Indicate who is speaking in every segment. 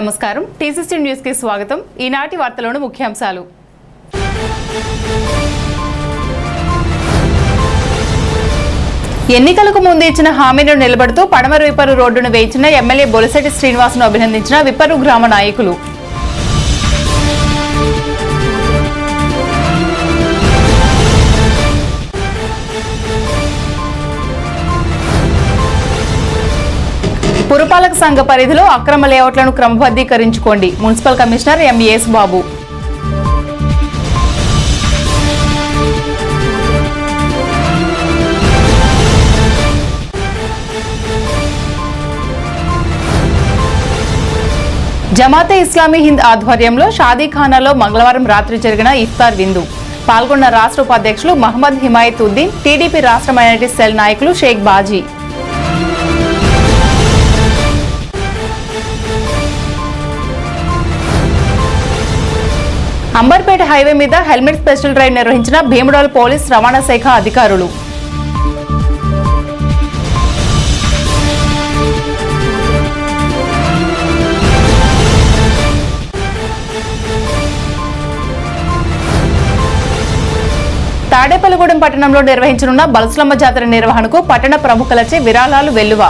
Speaker 1: నమస్కారం TCC news కి స్వాగతం। ఈనాటి వార్తలోని ముఖ్యాంశాలు। ఎన్నికలకు ముందు ఇచ్చిన హామీలను నిలబెడుతూ పడమర విపరు రోడ్డును వేయించిన ఎమ్మెల్యే బొలిశెట్టి శ్రీనివాస్ను అభినందించిన విపరు గ్రామ నాయకులు। పురపాలక సంఘ పరిధిలో అక్రమ లేఅవుట్లను క్రమబద్ధీకరించుకోండి మున్సిపల్ కమిషనర్ ఎంఎస్ బాబు। జమాతే ఇస్లామీ హింద్ ఆధ్వర్యంలో షాదీఖానాలో మంగళవారం రాత్రి జరిగిన ఇఫ్తార్ విందు పాల్గొన్న రాష్ట్ర ఉపాధ్యక్షులు మహమ్మద్ హిమాయతుద్దీన్, టీడీపీ రాష్ట్ర మైనారిటీ సెల్ నాయకులు షేక్ బాజీ। అంబర్పేట హైవే మీద హెల్మెట్ స్పెషల్ డ్రైవ్ నిర్వహించిన భీమడోల్ పోలీస్ రవాణా శాఖ అధికారులు। తాడేపల్లిగూడెం పట్టణంలో నిర్వహించనున్న బల్సులమ్మ జాతర నిర్వహణకు పట్టణ ప్రముఖులచే విరాళాలు వెల్లువ।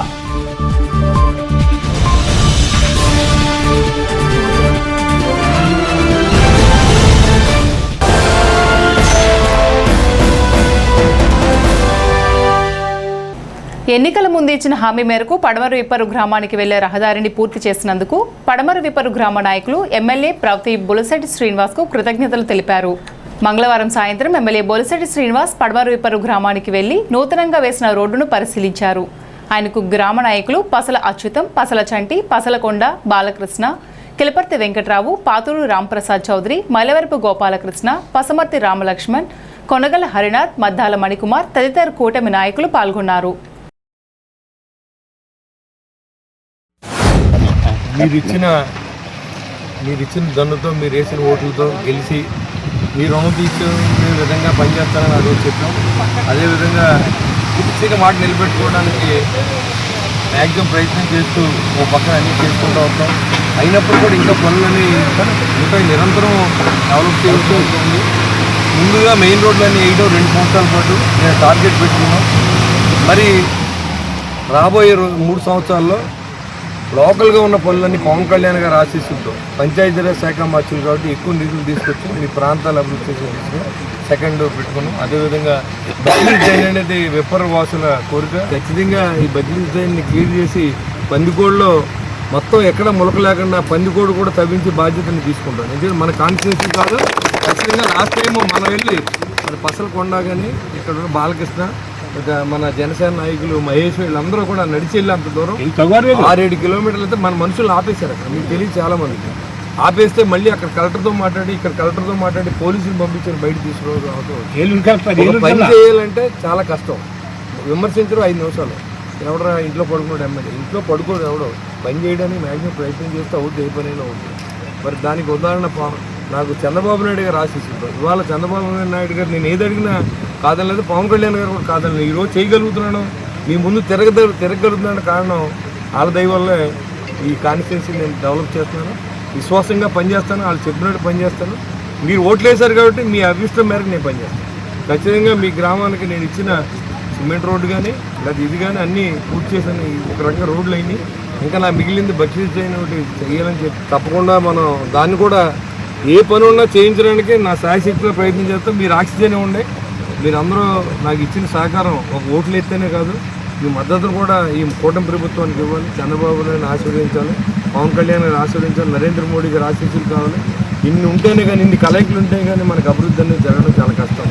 Speaker 1: ఎన్నికల ముందు ఇచ్చిన హామీ మేరకు పడమర విపరు గ్రామానికి వెళ్లే రహదారిని పూర్తి చేసినందుకు పడమర విపరు గ్రామ నాయకులు ఎమ్మెల్యే ప్రవతి బొలిశెట్టి శ్రీనివాస్ కు కృతజ్ఞతలు తెలిపారు। మంగళవారం సాయంత్రం ఎమ్మెల్యే బొలిశెట్టి శ్రీనివాస్ పడమర విపరు గ్రామానికి వెళ్లి నూతనంగా వేసిన రోడ్డును పరిశీలించారు। ఆయనకు గ్రామ నాయకులు పసల అచ్యుతం, పసల చంటి, పసలకొండ బాలకృష్ణ, కిలపర్తి వెంకట్రావు, పాతూరు రాంప్రసాద్ చౌదరి, మలవరపు గోపాలకృష్ణ, పసమర్తి రామలక్ష్మణ్, కొనగల హరినాథ్, మద్దాల మణికుమార్ తదితర కూటమి నాయకులు పాల్గొన్నారు।
Speaker 2: మీరిచ్చిన దన్నుతో మీరు వేసిన ఓట్లతో గెలిచి మీ రుణం తీసుకునే విధంగా పనిచేస్తానని అదే చెప్పాం। అదేవిధంగా ఇచ్చిన మాట నిలబెట్టుకోవడానికి మ్యాక్సిమం ప్రయత్నం చేస్తూ ఓ పక్కన అన్నీ చేసుకుంటూ వస్తాం। అయినప్పుడు కూడా ఇంకా పనులని ఇంకా నిరంతరం డెవలప్ చేస్తూ ఉంటుంది। ముందుగా మెయిన్ రోడ్లన్నీ వేయడం 2 సంవత్సరాల పాటు నేను టార్గెట్ పెట్టుకున్నాం। మరి రాబోయే 3 సంవత్సరాల్లో లోకల్గా ఉన్న పనులన్నీ పవన్ కళ్యాణ్ గారు ఆశీస్సులతో పంచాయతీరాజ్ శాఖ మార్చులు కాబట్టి ఎక్కువ నిధులు తీసుకొచ్చి మీ ప్రాంతాలు అభివృద్ధి చేసి సెకండ్ పెట్టుకున్నాం। అదేవిధంగా బజ్లీస్ డ్రైన్ అనేది విపర్ వాసుల కోరిక, ఖచ్చితంగా ఈ బజ్లీస్ డ్రైన్ని క్లియర్ చేసి పందికోడులో మొత్తం ఎక్కడ ములక లేకుండా పందికోడు కూడా తవ్వించి బాధ్యతని తీసుకుంటాం। ఎందుకంటే మన కాన్స్టిట్యూన్సీ కాదు, ఖచ్చితంగా లాస్ట్ టైం మనం వెళ్ళి మరి పసలకొండ కానీ ఇక్కడ ఉన్న బాలకృష్ణ, మన జనసేన నాయకులు మహేష్ వీళ్ళందరూ కూడా నడిచి వెళ్ళి అంత దూరం 6-7 కిలోమీటర్లు అయితే మన మనుషులు ఆపేశారు। అక్కడ మీకు తెలియదు చాలా మందికి ఆపేస్తే మళ్ళీ అక్కడ కలెక్టర్తో మాట్లాడి ఇక్కడ కలెక్టర్తో మాట్లాడి పోలీసులు పంపించారు బయట తీసుకురావడం। పని చేయాలంటే చాలా కష్టం। విమర్శించరు 5 నిమిషాలు ఎవడరా ఇంట్లో పడుకున్నాడు ఎమ్మెల్యే, ఇంట్లో పడుకోడు ఎవడో పని చేయడానికి మ్యాక్సిమం ప్రయత్నం చేస్తే అవుతుంది, ఏ పనైనా అవుతుంది। మరి దానికి ఉదాహరణ నాకు చంద్రబాబు నాయుడు గారు ఆశిస్తుంది। ఇవాళ చంద్రబాబు నాయుడు గారు నేను ఏది అడిగినా కాదనలేదు, పవన్ కళ్యాణ్ గారు కూడా కాదనలేదు। ఈరోజు చేయగలుగుతున్నాను, మీ ముందు తిరగలుగుతున్నాను కారణం వాళ్ళ దయ వల్లే ఈ కాన్స్టిట్యున్సీ నేను డెవలప్ చేస్తున్నాను, విశ్వాసంగా పనిచేస్తాను, వాళ్ళు చెప్పినట్టు పనిచేస్తాను। మీరు ఓట్లు వేశారు కాబట్టి మీ అభిష్టం మేరకు నేను పనిచేస్తాను। ఖచ్చితంగా మీ గ్రామానికి నేను ఇచ్చిన సిమెంట్ రోడ్డు కానీ లేదా ఇది కానీ అన్నీ పూర్తి చేశాను। ఒక రకంగా రోడ్లు అయినాయి, ఇంకా నా మిగిలింది బడ్జెట్ చేయని ఒకటి చేయాలని చెప్పి తప్పకుండా మనం దాన్ని కూడా ఏ పని ఉన్నా చేయించడానికి నా శాయశక్తిలో ప్రయత్నం చేస్తాం। మీరు ఆక్సిజన్ ఉండే మీరందరూ నాకు ఇచ్చిన సహకారం ఒక ఓట్లు ఎత్తేనే కాదు, మీ మద్దతును కూడా ఈ కూటమి ప్రభుత్వానికి ఇవ్వాలి। చంద్రబాబు నాయుడు ఆశీర్వదించాలి, పవన్ కళ్యాణ్ గారు ఆశీర్వదించాలి, నరేంద్ర మోడీ గారు ఆశీస్సులు కావాలి। ఇన్ని ఉంటేనే కానీ ఇన్ని కలయికలు ఉంటే కానీ మనకు అభివృద్ధి అనేది జరగడం చాలా కష్టం।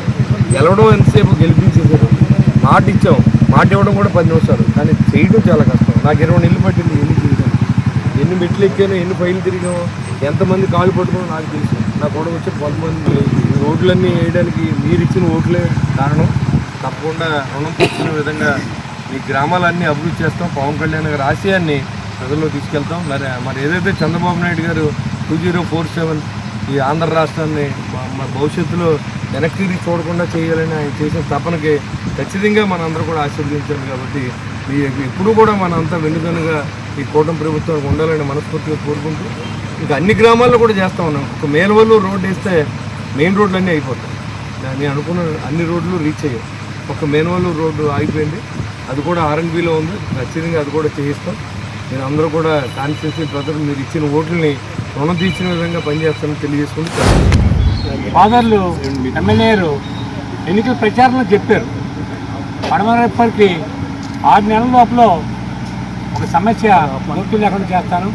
Speaker 2: గెలవడం ఎంతసేపు గెలిపించేసారు, మాట ఇచ్చాం, మాట ఇవ్వడం కూడా 10 నిమిషాలు, కానీ చేయడం చాలా కష్టం। నాకు 20 నెలలు పట్టింది ఎన్ని తిరిగాను, ఎన్ని మెట్లు ఎక్కాను, ఎన్ని ఫైలు తిరిగాము, ఎంతమంది కాలు పట్టుకోవడం నాకు తెలుసు। నా కూడా వచ్చి 10 మంది రోడ్లన్నీ వేయడానికి మీరు ఇచ్చిన ఓట్లే కారణం। తప్పకుండా రుణం తీసుకునే విధంగా మీ గ్రామాలన్నీ అభివృద్ధి చేస్తాం, పవన్ కళ్యాణ్ గారి ఆశయాన్ని ప్రజల్లో తీసుకెళ్తాం। మరి ఏదైతే చంద్రబాబు నాయుడు గారు 2047 ఈ ఆంధ్ర రాష్ట్రాన్ని భవిష్యత్తులో వెనక్కి తిరిగి చూడకుండా చేయాలని ఆయన చేసిన తపనకి ఖచ్చితంగా మనందరూ కూడా ఆశీర్వదించాలి। కాబట్టి ఎప్పుడు కూడా మనంతా వెన్నుదన్నుగా ఈ కూటమి ప్రభుత్వానికి ఉండాలని మనస్ఫూర్తిగా కోరుకుంటూ ఇంకా అన్ని గ్రామాల్లో కూడా చేస్తూ ఉన్నాం. ఒక మేల్వల్లు రోడ్డు వేస్తే మెయిన్ రోడ్లు అన్నీ అయిపోతాయి. నేను అనుకున్న అన్ని రోడ్లు రీచ్ అయ్యాయి. ఒక మేల్వల్లు రోడ్డు ఆగిపోయింది, అది కూడా R&Bలో ఉంది. ఖచ్చితంగా అది కూడా చేయిస్తాం. నేను అందరూ కూడా కాన్స్టిట్యూన్సీ ప్రజలు మీరు ఇచ్చిన ఓట్లని రుణం తీర్చిన విధంగా పనిచేస్తానని తెలియజేసుకుంటూ
Speaker 3: ఫాదర్లు ఎమ్మెల్యేలు ఎన్నికల ప్రచారంలో చెప్పారు, పడమరప్పటికి 6 నెలల లోపల ఒక సమస్య పూర్తి లేకుండా చేస్తాను.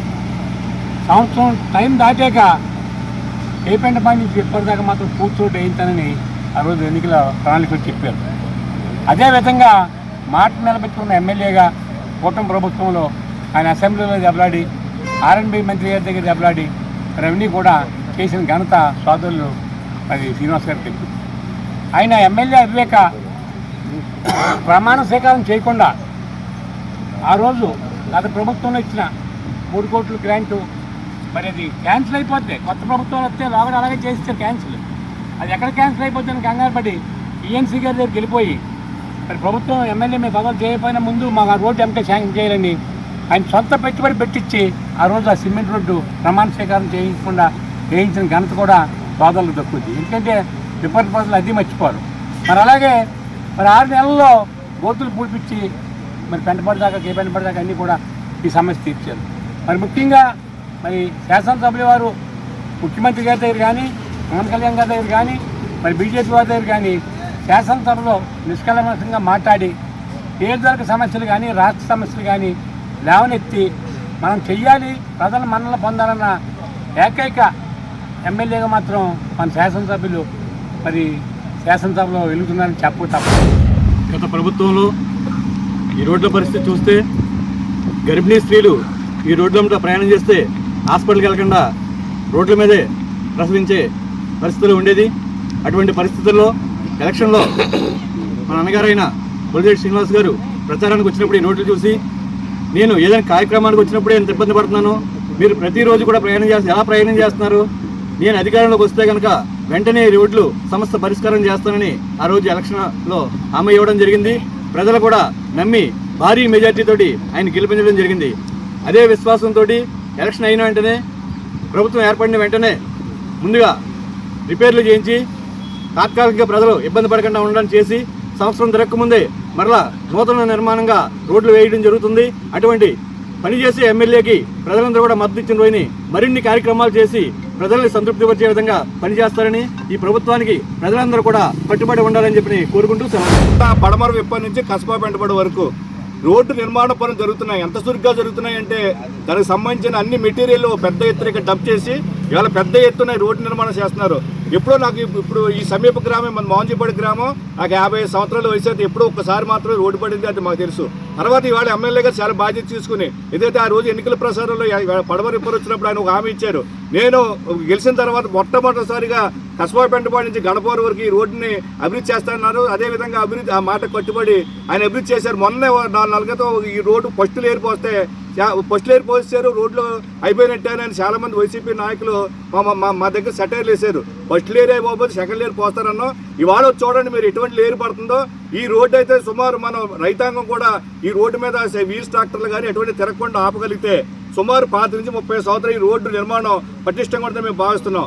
Speaker 3: సంవత్సరం టైం దాటాక ఏపెండపాటి నుంచి ఎప్పటిదాకా మాత్రం పూర్తి రోడ్డు వేయించానని ఆ రోజు ఎన్నికల ప్రణాళికలు చెప్పారు. అదేవిధంగా మాట నిలబెట్టుకున్న ఎమ్మెల్యేగా కూటమి ప్రభుత్వంలో ఆయన అసెంబ్లీలో దెబ్బలాడి, R&B మంత్రి గారి దగ్గర దెబ్బలాడి రెవెన్యూ కూడా చేసిన ఘనత సోదరులు మరి శ్రీనివాస్ గారు తెలుసు. ఆయన ఎమ్మెల్యే అయ్యాక ప్రమాణ స్వీకారం చేయకుండా ఆ రోజు గత ప్రభుత్వంలో ఇచ్చిన 3 కోట్ల గ్రాంటు మరి అది క్యాన్సిల్ అయిపోతే, కొత్త ప్రభుత్వం వస్తే లోగడ అలాగే చేస్తారు క్యాన్సిల్. అది ఎక్కడ క్యాన్సిల్ అయిపోతుంది కంగారు పడి ENC గారి దగ్గరికి వెళ్ళిపోయి మరి ప్రభుత్వం ఎమ్మెల్యే మీద పదవులు చేయకపోయినా ముందు మాకు ఆ రోడ్డు ఎంటే శాంక్షన్ చేయాలని ఆయన సొంత పెట్టుబడి పెట్టించి ఆ రోజు ఆ సిమెంట్ రోడ్డు ప్రమాణ స్వీకారం చేయించకుండా వేయించిన ఘనత కూడా సోదరులకు దక్కుద్ది. ఎందుకంటే విపరీత ప్రజలు అది మర్చిపోరు. మరి అలాగే మరి 6 నెలల్లో గోతులు పూడిపించి మరి పెంటపడిదాకా కేపెంటపడిదాకా అన్నీ కూడా ఈ సమస్య తీర్చారు. మరి ముఖ్యంగా మరి శాసనసభ్యుల వారు ముఖ్యమంత్రి గారి దగ్గర కానీ, పవన్ కళ్యాణ్ గారి దగ్గర కానీ, మరి బీజేపీ వారి దగ్గర కానీ శాసనసభలో నిష్కల్మషంగా మాట్లాడి నియోజకవర్గ సమస్యలు కానీ, రాష్ట్ర సమస్యలు కానీ లేవనెత్తి మనం చెయ్యాలి, ప్రజల మన్నలు పొందాలన్న ఏకైక ఎమ్మెల్యేగా మాత్రం మన శాసనసభ్యులు మరి శాసనసభలో వెలుగుతున్నారని చెప్పు తప్ప.
Speaker 4: గత ప్రభుత్వంలో ఈ రోడ్ల పరిస్థితి చూస్తే గర్భిణీ స్త్రీలు ఈ రోడ్ల మీద ప్రయాణం చేస్తే హాస్పిటల్కి వెళ్ళకుండా రోడ్ల మీదే ప్రసవించే పరిస్థితులు ఉండేది. అటువంటి పరిస్థితుల్లో ఎలక్షన్లో మన అన్నగారైన బొలిశెట్టి శ్రీనివాస్ గారు ప్రచారానికి వచ్చినప్పుడు ఈ రోడ్లు చూసి నేను ఏదైనా కార్యక్రమానికి వచ్చినప్పుడే ఎంత ఇబ్బంది పడుతున్నాను, మీరు ప్రతిరోజు కూడా ఎలా ప్రయాణం చేస్తున్నారు, నేను అధికారంలోకి వస్తే కనుక వెంటనే ఈ రోడ్లు సమస్య పరిష్కారం చేస్తానని ఆ రోజు ఎలక్షన్లో హామీ ఇవ్వడం జరిగింది. ప్రజలు కూడా నమ్మి భారీ మెజార్టీతోటి ఆయన గెలిపించడం జరిగింది. అదే విశ్వాసంతో ఎలక్షన్ అయిన వెంటనే ప్రభుత్వం ఏర్పడిన వెంటనే ముందుగా రిపేర్లు చేయించి తాత్కాలికంగా ప్రజలు ఇబ్బంది పడకుండా ఉండడం చేసి సంవత్సరం తిరగకముందే మరలా నూతన నిర్మాణంగా రోడ్లు వేయడం జరుగుతుంది. అటువంటి పనిచేసే ఎమ్మెల్యేకి ప్రజలందరూ కూడా మద్దతు ఇచ్చిన రోజుని మరిన్ని కార్యక్రమాలు చేసి ప్రజల్ని సంతృప్తిపరిచే విధంగా పనిచేస్తారని, ఈ ప్రభుత్వానికి ప్రజలందరూ కూడా కట్టుబడి ఉండాలని చెప్పి కోరుకుంటూ సెలవు.
Speaker 5: పడమర విప్ప నుంచి కసబా పెంటబడి వరకు రోడ్డు నిర్మాణ పనులు జరుగుతున్నాయి. ఎంత చురుగ్గా జరుగుతున్నాయి అంటే దానికి సంబంధించిన అన్ని మెటీరియల్ పెద్ద ఎత్తున డంప్ చేసి ఇవాళ పెద్ద ఎత్తున రోడ్డు నిర్మాణం చేస్తున్నారు. ఎప్పుడో నాకు ఇప్పుడు ఈ సమీప గ్రామం మన మోహన్జీపడి గ్రామం, నాకు 55 సంవత్సరాల వయసు అయితే ఎప్పుడో ఒక్కసారి మాత్రమే రోడ్డు పడింది, అది మాకు తెలుసు. తర్వాత ఇవాళ ఎమ్మెల్యే గారు చాలా బాధ్యత తీసుకుని ఏదైతే ఆ రోజు ఎన్నికల ప్రసారంలో పడమర విప్పర్ వచ్చినప్పుడు ఆయన ఒక హామీ ఇచ్చారు, నేను గెలిచిన తర్వాత మొట్టమొదటిసారిగా కసబా పెంటపాడు నుంచి గణపవరం వరకు ఈ రోడ్డుని అభివృద్ధి చేస్తారన్నారు. అదేవిధంగా అభివృద్ధి ఆ మాట కట్టుబడి ఆయన అభివృద్ధి చేశారు. మొన్నే 4 నెలలతో ఈ రోడ్డు ఫస్ట్ లేరు పోస్తారు, రోడ్లు అయిపోయినట్టేనని చాలా మంది వైసీపీ నాయకులు మా దగ్గర సెటైర్లు వేశారు. ఫస్ట్ లేరు అయిపోతే సెకండ్ లేరు పోస్తారన్నో. ఇవాళ చూడండి మీరు ఎటువంటి లేరు పడుతుందో. ఈ రోడ్డు అయితే సుమారు మనం రైతాంగం కూడా ఈ రోడ్డు మీద వీల్స్ ట్రాక్టర్లు కానీ ఎటువంటి తిరగకుండా ఆపగలిగితే సుమారు 5 నుంచి 30 సంవత్సరాలు ఈ రోడ్డు నిర్మాణం పటిష్టంగా ఉంటుందని మేము భావిస్తున్నాం.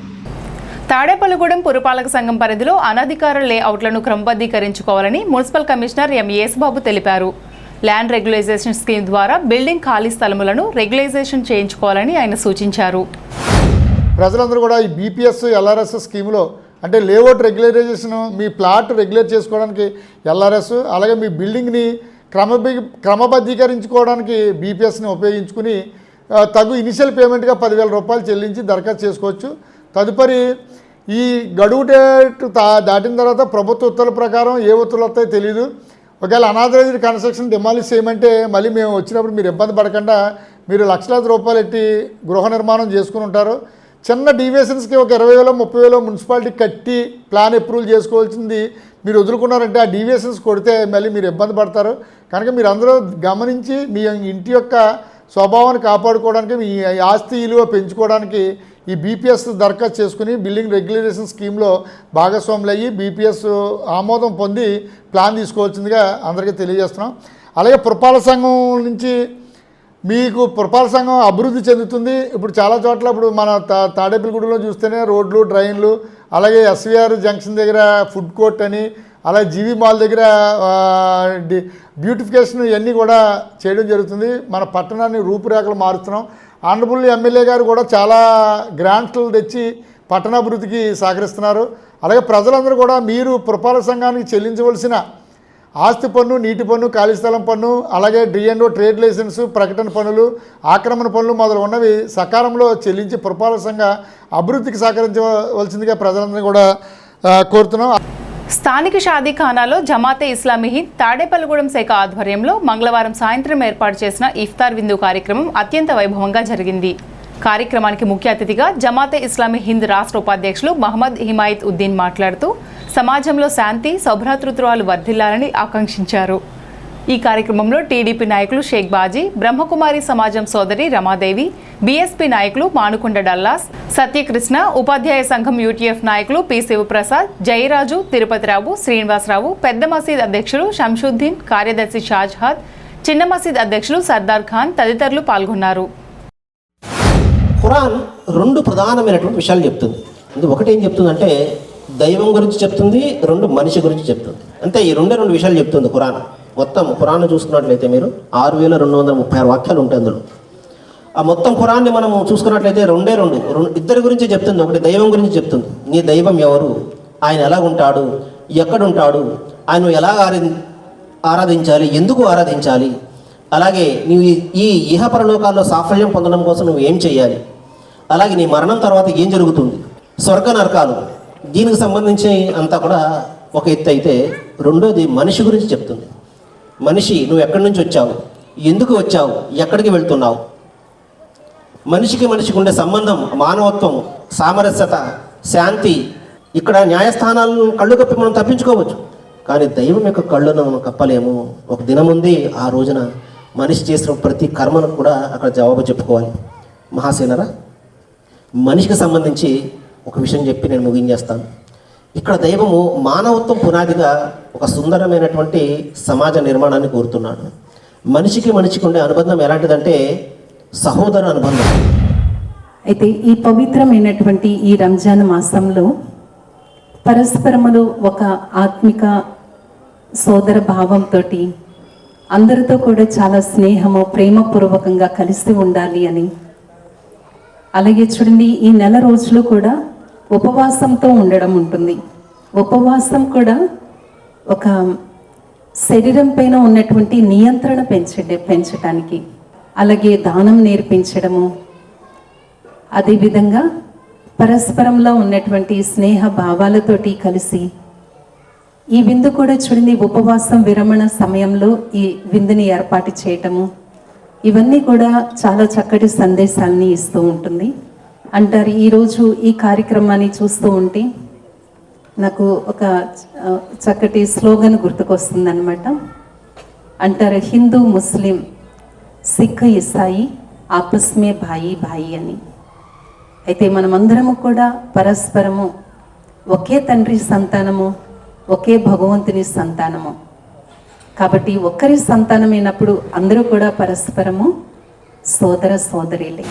Speaker 1: తాడేపల్లిగూడెం పురపాలక సంఘం పరిధిలో అనధికార లేఅవుట్లను క్రమబద్ధీకరించుకోవాలని మున్సిపల్ కమిషనర్ ఎం యేసుబాబు తెలిపారు. ల్యాండ్ రెగ్యులైజేషన్ స్కీమ్ ద్వారా బిల్డింగ్ ఖాళీ స్థలములను రెగ్యులైజేషన్ చేయించుకోవాలని ఆయన సూచించారు.
Speaker 6: ప్రజలందరూ కూడా ఈ BPS LRS స్కీమ్లో అంటే లేఅవుట్ రెగ్యులరైజేషన్, మీ ప్లాట్ రెగ్యులేట్ చేసుకోవడానికి LRS, అలాగే మీ బిల్డింగ్ని క్రమబద్ధీకరించుకోవడానికి BPSని ఉపయోగించుకుని తగు ఇనిషియల్ పేమెంట్గా 10,000 రూపాయలు చెల్లించి దరఖాస్తు చేసుకోవచ్చు. తదుపరి ఈ గడువు డేట్ దాటిన తర్వాత ప్రభుత్వ ఉత్తర్వుల ప్రకారం ఏ ఉత్తర్వులు వస్తాయో తెలియదు. ఒకవేళ అనాథరైజ్డ్ కన్స్ట్రక్షన్ డిమాలిష్ చేయమంటే మళ్ళీ మేము వచ్చినప్పుడు మీరు ఇబ్బంది పడకుండా మీరు లక్షలాది రూపాయలు ఎట్టి గృహ నిర్మాణం చేసుకుని ఉంటారు. చిన్న డీవియేషన్స్కి ఒక 20,000 30,000 మున్సిపాలిటీ కట్టి ప్లాన్ అప్రూవల్ చేసుకోవాల్సింది మీరు వదులుకున్నారంటే ఆ డీవియేషన్స్ కొడితే మళ్ళీ మీరు ఇబ్బంది పడతారు. కనుక మీరు అందరూ గమనించి మీ ఇంటి యొక్క స్వభావాన్ని కాపాడుకోవడానికి, మీ ఆస్తి విలువ పెంచుకోవడానికి ఈ BPS దరఖాస్తు చేసుకుని బిల్డింగ్ రెగ్యులరైజేషన్ స్కీమ్లో భాగస్వాములు అయ్యి BPS ఆమోదం పొంది ప్లాన్ తీసుకోవాల్సిందిగా అందరికీ తెలియజేస్తున్నాం. అలాగే పురపాలక సంఘం నుంచి మీకు పురపాలక సంఘం అభివృద్ధి చెందుతుంది. ఇప్పుడు చాలా చోట్ల ఇప్పుడు మన తాడేపల్లిగూడెంలో చూస్తేనే రోడ్లు, డ్రైన్లు, అలాగే ఎస్వీఆర్ జంక్షన్ దగ్గర ఫుడ్ కోర్ట్ అని, అలాగే జీవీ మాల్ దగ్గర బ్యూటిఫికేషన్ ఇవన్నీ కూడా చేయడం జరుగుతుంది. మన పట్టణాన్ని రూపురేఖలు మారుస్తున్నాం. ఆనరబుల్ ఎమ్మెల్యే గారు కూడా చాలా గ్రాంట్లు తెచ్చి పట్టణాభివృద్ధికి సహకరిస్తున్నారు. అలాగే ప్రజలందరూ కూడా మీరు పురపాలక సంఘానికి చెల్లించవలసిన ఆస్తి పన్ను, నీటి పన్ను, ఖాళీ స్థలం పన్ను, అలాగే D&O ట్రేడ్ లైసెన్సు, ప్రకటన పన్నులు, ఆక్రమణ పన్నులు మొదలగున్నవి సకాలంలో చెల్లించి పురపాలక సంఘ అభివృద్ధికి సహకరించవలసిందిగా ప్రజలందరినీ కూడా కోరుతున్నాం.
Speaker 1: స్థానిక షాదీఖానాలో జమాతే ఇస్లామీ హింద్ తాడేపల్లిగూడెం శాఖ ఆధ్వర్యంలో మంగళవారం సాయంత్రం ఏర్పాటు చేసిన ఇఫ్తార్ విందు కార్యక్రమం అత్యంత వైభవంగా జరిగింది. కార్యక్రమానికి ముఖ్య అతిథిగా జమాతే ఇస్లామీ హింద్ రాష్ట్ర ఉపాధ్యక్షులు మహమ్మద్ హిమాయత్ ఉద్దీన్ మాట్లాడుతూ సమాజంలో శాంతి, సౌభ్రాతృత్వాలు వర్ధిల్లాలని ఆకాంక్షించారు. ఈ కార్యక్రమంలో టీడీపీ నాయకులు షేక్ బాజీ, బ్రహ్మకుమారి సమాజం సోదరి రమాదేవి, బీఎస్పీ నాయకులు మానుకొండ డల్లాస్, సత్యకృష్ణ, ఉపాధ్యాయ సంఘం UTF నాయకులు పి శివప్రసాద్, జయరాజు, తిరుపతిరావు, శ్రీనివాసరావు, పెద్ద మసీద్ అధ్యక్షులు షంషుద్దీన్, కార్యదర్శి షాజహాద్, చిన్న మసీద్ అధ్యక్షులు సర్దార్ ఖాన్ తదితరులు పాల్గొన్నారు.
Speaker 7: ఖురాన్ రెండు ప్రధానమైనటువంటి విషయాలు చెప్తుంది. ఒకటి ఏం చెప్తుందంటే దైవం గురించి చెప్తుంది, రెండు మనిషి గురించి చెప్తుంది. అంతే, ఈ రెండు విషయాలు చెప్తుంది ఖురాన్. మొత్తం ఖురాన్ చూసుకున్నట్లయితే మీరు 6236 వాక్యాలు ఉంటాయి అందులో. ఆ మొత్తం ఖురాన్ని మనం చూసుకున్నట్లయితే రెండు ఇద్దరి గురించి చెప్తుంది. ఒకటి దైవం గురించి చెప్తుంది. నీ దైవం ఎవరు, ఆయన ఎలా ఉంటాడు, ఎక్కడుంటాడు, ఆయన ఎలా ఆరాధించాలి, ఎందుకు ఆరాధించాలి, అలాగే నీవు ఈ ఇహపరలోకాల్లో సాఫల్యం పొందడం కోసం నువ్వు ఏం చేయాలి, అలాగే నీ మరణం తర్వాత ఏం జరుగుతుంది, స్వర్గ నరకాలు, దీనికి సంబంధించి అంతా కూడా ఒక ఎత్తు అయితే, రెండోది మనిషి గురించి చెప్తుంది. మనిషి నువ్వు ఎక్కడి నుంచి వచ్చావు, ఎందుకు వచ్చావు, ఎక్కడికి వెళ్తున్నావు, మనిషికి ఉండే సంబంధం, మానవత్వం, సామరస్యత, శాంతి. ఇక్కడ న్యాయస్థానాలను కళ్ళు కప్పి మనం తప్పించుకోవచ్చు, కానీ దైవం యొక్క కళ్ళను మనం కప్పలేము. ఒక దినం ఉంది, ఆ రోజున మనిషి చేసిన ప్రతి కర్మను కూడా అక్కడ జవాబు చెప్పుకోవాలి. మహాసేనరా, మనిషికి సంబంధించి ఒక విషయం చెప్పి నేను ముగించేస్తాను. ఇక్కడ దైవము మానవత్వం పునాదిగా ఒక సుందరమైనటువంటి సమాజ నిర్మాణాన్ని కోరుతున్నాడు. మనిషికి ఉండే అనుబంధం ఎలాంటిదంటే సహోదర అనుబంధం.
Speaker 8: అయితే ఈ పవిత్రమైనటువంటి ఈ రంజాన్ మాసంలో పరస్పరములు ఒక ఆత్మిక సోదర భావంతో అందరితో కూడా చాలా స్నేహము, ప్రేమపూర్వకంగా కలిసి ఉండాలి అని, అలాగే చూడండి ఈ నెల రోజులు కూడా ఉపవాసంతో ఉండడం ఉంటుంది. ఉపవాసం ఒక శరీరం పైన ఉన్నటువంటి నియంత్రణ పెంచడానికి, అలాగే దానం నేర్పించడము, అదేవిధంగా పరస్పరంలో ఉన్నటువంటి స్నేహ భావాలతోటి కలిసి ఈ విందు కూడా చూడండి, ఉపవాసం విరమణ సమయంలో ఈ విందుని ఏర్పాటు చేయటము, ఇవన్నీ కూడా చాలా చక్కటి సందేశాలని ఇస్తూ ఉంటుంది అంటారు. ఈరోజు ఈ కార్యక్రమాన్ని చూస్తూ ఉంటే నాకు ఒక చక్కటి స్లోగన్ గుర్తుకొస్తుందన్నమాట. అంటారు, హిందూ ముస్లిం సిక్ ఇసాయి ఆపస్మే భాయి భాయి అని. అయితే మనమందరము కూడా పరస్పరము ఒకే తండ్రి సంతానము, ఒకే భగవంతుని సంతానము. కాబట్టి ఒక్కరి సంతానమైనప్పుడు అందరూ కూడా పరస్పరము సోదర సోదరిలే.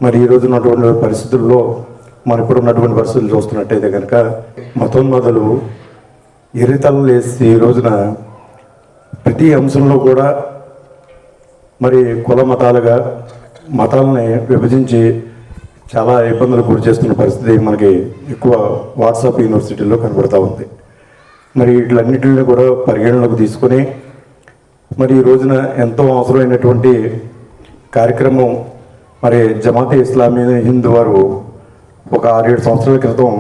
Speaker 9: మరి ఈరోజు ఉన్నటువంటి పరిస్థితుల్లో మనం ఇప్పుడు ఉన్నటువంటి పరిస్థితులు చూస్తున్నట్టయితే కనుక మతోన్మాదులు ఎరితలు వేసి ఈ రోజున ప్రతి అంశంలో కూడా మరి కుల మతాలుగా మతాలని విభజించి చాలా ఇబ్బందులు గురి చేస్తున్న పరిస్థితి మనకి ఎక్కువ వాట్సాప్ యూనివర్సిటీలో కనబడుతూ ఉంది. మరి వీటిలన్నింటినీ కూడా పరిగణలోకి తీసుకొని మరి ఈ రోజున ఎంతో అవసరమైనటువంటి కార్యక్రమం మరి జమాతే ఇస్లామీ హింద్ వారు ఒక 6-7 సంవత్సరాల క్రితం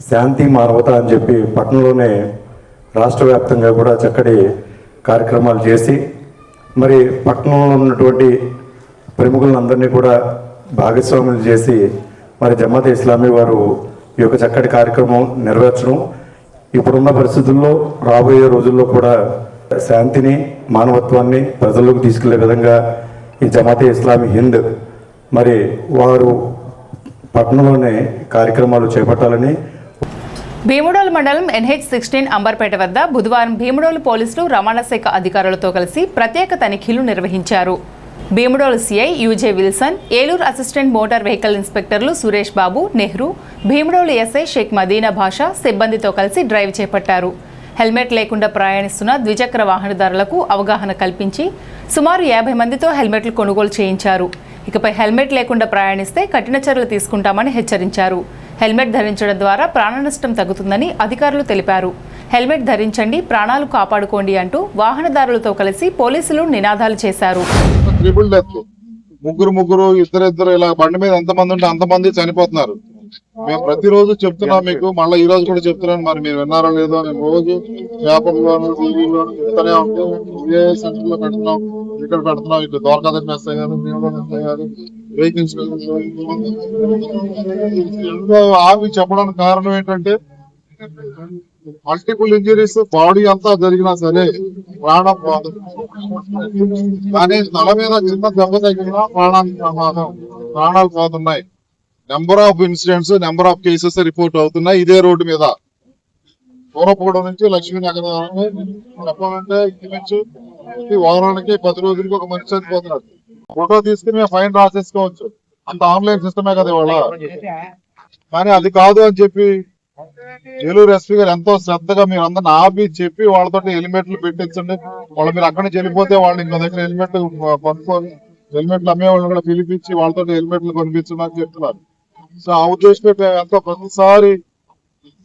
Speaker 9: శాంతి మానవత అని చెప్పి పట్టణంలోనే రాష్ట్ర వ్యాప్తంగా కూడా చక్కటి కార్యక్రమాలు చేసి మరి పట్టణంలో ఉన్నటువంటి ప్రముఖులందరినీ కూడా భాగస్వాములు చేసి మరి జమాతే ఇస్లామీ వారు ఈ యొక్క చక్కటి కార్యక్రమం నెరవేర్చడం, ఇప్పుడున్న పరిస్థితుల్లో రాబోయే రోజుల్లో కూడా శాంతిని మానవత్వాన్ని ప్రజల్లోకి తీసుకెళ్లే విధంగా ఈ జమాతే ఇస్లామీ హింద్ మరి వారు పట్టణంలోనే కార్యక్రమాలు చేపట్టాలని.
Speaker 1: భీముడోలు మండలం NH-16 అంబర్పేట వద్ద బుధవారం భీముడోలు పోలీసులు రవాణా శాఖ అధికారులతో కలిసి ప్రత్యేక తనిఖీలు నిర్వహించారు. Bhimadolu CI U J Wilson, Eluru assistant motor vehicle ఇన్స్పెక్టర్లు సురేష్ బాబు, నెహ్రూ, భీముడోలు ఎస్ఐ షేక్ మదీనా భాషా సిబ్బందితో కలిసి డ్రైవ్ చేపట్టారు. హెల్మెట్ లేకుండా ప్రయాణిస్తున్న ద్విచక్ర వాహనదారులకు అవగాహన కల్పించి సుమారు 50 మందితో హెల్మెట్లు కొనుగోలు చేయించారు. ఇకపై హెల్మెట్ లేకుండా ప్రయాణిస్తే కఠిన చర్యలు తీసుకుంటామని హెచ్చరించారు. హెల్మెట్ ధరించడం ద్వారా ప్రాణ నష్టం తగ్గుతుందని అధికారులు తెలిపారు. హెల్మెట్ ధరించండి, ప్రాణాలు కాపాడుకోండి అంటూ వాహనదారులతో కలిసి పోలీసులు నినాదాలు చేశారు.
Speaker 10: ట్రిపుల్ డెత్, ముగ్గురు ఇద్దరు ఇలా బండి మీద ఎంతమంది ఉంటే అంతమంది చనిపోతున్నారు. మేము ప్రతిరోజు చెప్తున్నాం మీకు, మళ్ళీ ఈ రోజు కూడా చెప్తున్నాను. మరి మీరు విన్నారో లేదో, నేను రోజు పేపర్లోను టీవీలోను చెప్తానే ఉంటాం. ఏ సెంటర్ లో పెడుతున్నాం, ఇక్కడ పెడుతున్నాం, ఇట్లా దోరకాదని మెస్ అయ్యారు, వెహికల్స్ ఆవి చెప్పడానికి కారణం ఏంటంటే మల్టిపుల్ ఇంజరీస్ బాడీ అంతా జరిగినా సరే ప్రాణం పోదు, కానీ తల మీద చిన్న దెబ్బ తగిలినా ప్రాణానికి ప్రమాదం, ప్రాణాలు పోతున్నాయి. Number of incidents, number of cases report అవుతున్నాయి ఇదే రోడ్డు మీద. పూర్వపూడ నుంచి లక్ష్మీనగర్ చెప్పాలంటే ఇంచుమించు వారానికి 10 రోజులకి ఒక మనిషి చనిపోతున్నాడు. ఫోటో తీసుకుని మేము ఫైన్ రాసేసుకోవచ్చు, అంత ఆన్లైన్ సిస్టమే కదా ఇవాళ. కానీ అది కాదు అని చెప్పి ఏలూరు ఎస్పీ గారు ఎంతో శ్రద్ధగా మీరు అందరిని ఆపి చెప్పి వాళ్ళతో హెల్మెట్లు పెట్టించండి, వాళ్ళు మీరు అక్కడి నుంచి వెళ్ళిపోతే వాళ్ళు ఇంకో దగ్గర హెల్మెట్ కొనుక్కొని హెల్మెట్లు అమ్మే వాళ్ళని కూడా పిలిపించి వాళ్ళతో హెల్మెట్లు కొనిపించండి అని చెప్తున్నారు. సో ఆ ఉద్దేశం ఎంతో ప్రతిసారి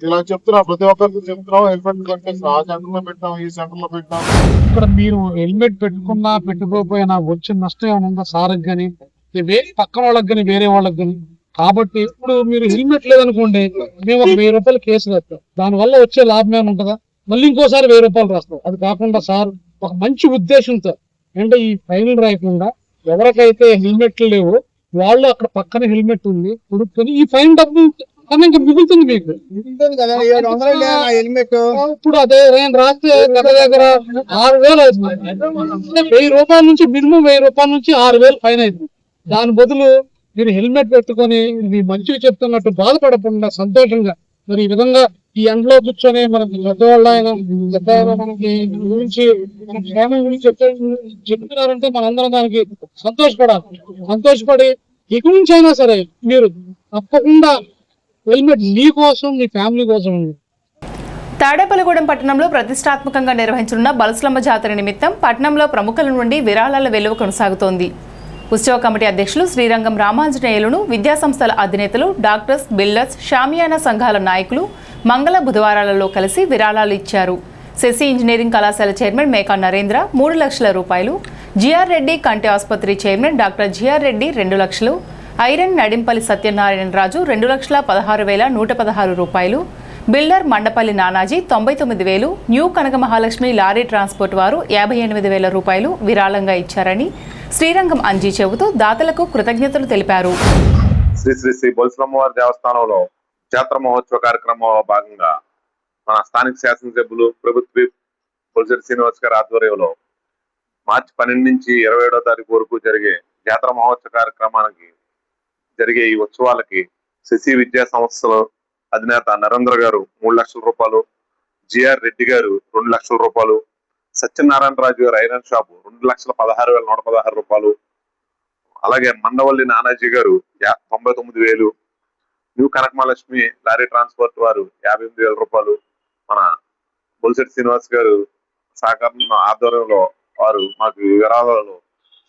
Speaker 10: ఇలా చెప్తున్నా, ప్రతి ఒక్కరికి చెప్తున్నాం హెల్మెట్లు కొనిపిస్తాం. ఆ సెంటర్ లో పెట్టాం, ఈ సెంటర్ లో పెట్టాం.
Speaker 3: ఇక్కడ మీరు హెల్మెట్ పెట్టుకున్నా పెట్టుకోకపోయినా వచ్చిన నష్టం ఏమైనా ఉందా సార్కి కానీ పక్కన వాళ్ళకి కానీ వేరే వాళ్ళకి కానీ? కాబట్టి ఇప్పుడు మీరు హెల్మెట్ లేదనుకోండి, మేము ఒక 1000 రూపాయలు కేసు రాస్తాం, దానివల్ల వచ్చే లాభం ఏమైనా ఉంటుందా? మళ్ళీ ఇంకోసారి 1000 రూపాయలు రాస్తాం. అది కాకుండా సార్ ఒక మంచి ఉద్దేశంతో అంటే ఈ ఫైన్లు రాయకుండా ఎవరికైతే హెల్మెట్లు లేవో వాళ్ళు అక్కడ పక్కన హెల్మెట్ ఉంది కొనుక్కొని ఈ ఫైన్ డబ్బు కానీ ఇంకా మిగులుతుంది మీకు. ఇప్పుడు అదే నేను రాస్తే దగ్గర 6000 అవుతుంది. 1000 రూపాయల నుంచి మినిమం 1000 రూపాయల నుంచి 6000 ఫైన్ అవుతుంది. దాని బదులు మీరు హెల్మెట్ పెట్టుకొని మీ మంచిగా చెప్తున్నట్టు బాధపడకుండా సంతోషంగా మరి ఈ విధంగా ఈ ఎండలో కూర్చొని మనకి పెద్దవాళ్ళు ఆయన మనకి గురించి మన క్షేమం గురించి చెప్తున్నారంటే మనందరం దానికి సంతోషపడి ఇక నుంచి అయినా సరే మీరు తప్పకుండా హెల్మెట్ మీ కోసం మీ ఫ్యామిలీ కోసం ఉంది.
Speaker 1: తాడేపల్లిగూడెం పట్టణంలో ప్రతిష్టాత్మకంగా నిర్వహించనున్న బలస్లమ్మ జాతర నిమిత్తం పట్టణంలో ప్రముఖుల నుండి విరాళాల వెలువ కొనసాగుతోంది. ఉత్సవ కమిటీ అధ్యక్షులు శ్రీరంగం రామాంజనేయులను, విద్యాసంస్థల అధినేతలు, డాక్టర్స్, బిల్డర్స్, షామియానా సంఘాల నాయకులు మంగళ బుధవారాలలో కలిసి విరాళాలు ఇచ్చారు. శశి ఇంజనీరింగ్ కళాశాల చైర్మన్ మేకా నరేంద్ర 3 లక్షల రూపాయలు, జిఆర్ రెడ్డి కంటి ఆసుపత్రి చైర్మన్ డాక్టర్ జిఆర్ రెడ్డి 2 లక్షలు, ఐరన్ నడింపల్లి సత్యనారాయణ రాజు 2,16,116 రూపాయలు, బిల్డర్ మండపల్లి నానాజీ 99,000, న్యూ కనక మహాలక్ష్మి లారీ ట్రాన్స్పోర్ట్ వారు 58,000 రూపాయలు విరాళంగా ఇచ్చారని శ్రీరంగం అంజీ చెబుతూ దాతలకు కృతజ్ఞతలు తెలిపారు.
Speaker 11: శ్రీ బొలసలమ్మవారి దేవస్థానంలో జాతర మహోత్సవ కార్యక్రమంలో భాగంగా మన స్థానిక శాసనసభ్యులు ప్రభుత్వ బొలిశెట్టి శ్రీనివాస్ గారి ఆధ్వర్యంలో మార్చి 12 నుంచి 27వ తారీఖు వరకు జరిగే జాతర మహోత్సవ కార్యక్రమానికి జరిగే ఈ ఉత్సవాలకి శశి విద్యా సంస్థల అధినేత నరేంద్ర గారు 3 లక్షల రూపాయలు, జిఆర్ రెడ్డి గారు 2 లక్షల రూపాయలు, సత్యనారాయణ రాజు గారు ఐరన్ షాపు 2,16,116 రూపాయలు, అలాగే మండవల్లి నానాజీ గారు 99,000, న్యూ కనకమహాలక్ష్మి లారీ ట్రాన్స్పోర్ట్ వారు 58,000 రూపాయలు, మన బొలిశెట్టి శ్రీనివాస్ గారు సహకారం ఆధ్వర్యంలో వారు మాకు విరాళాలు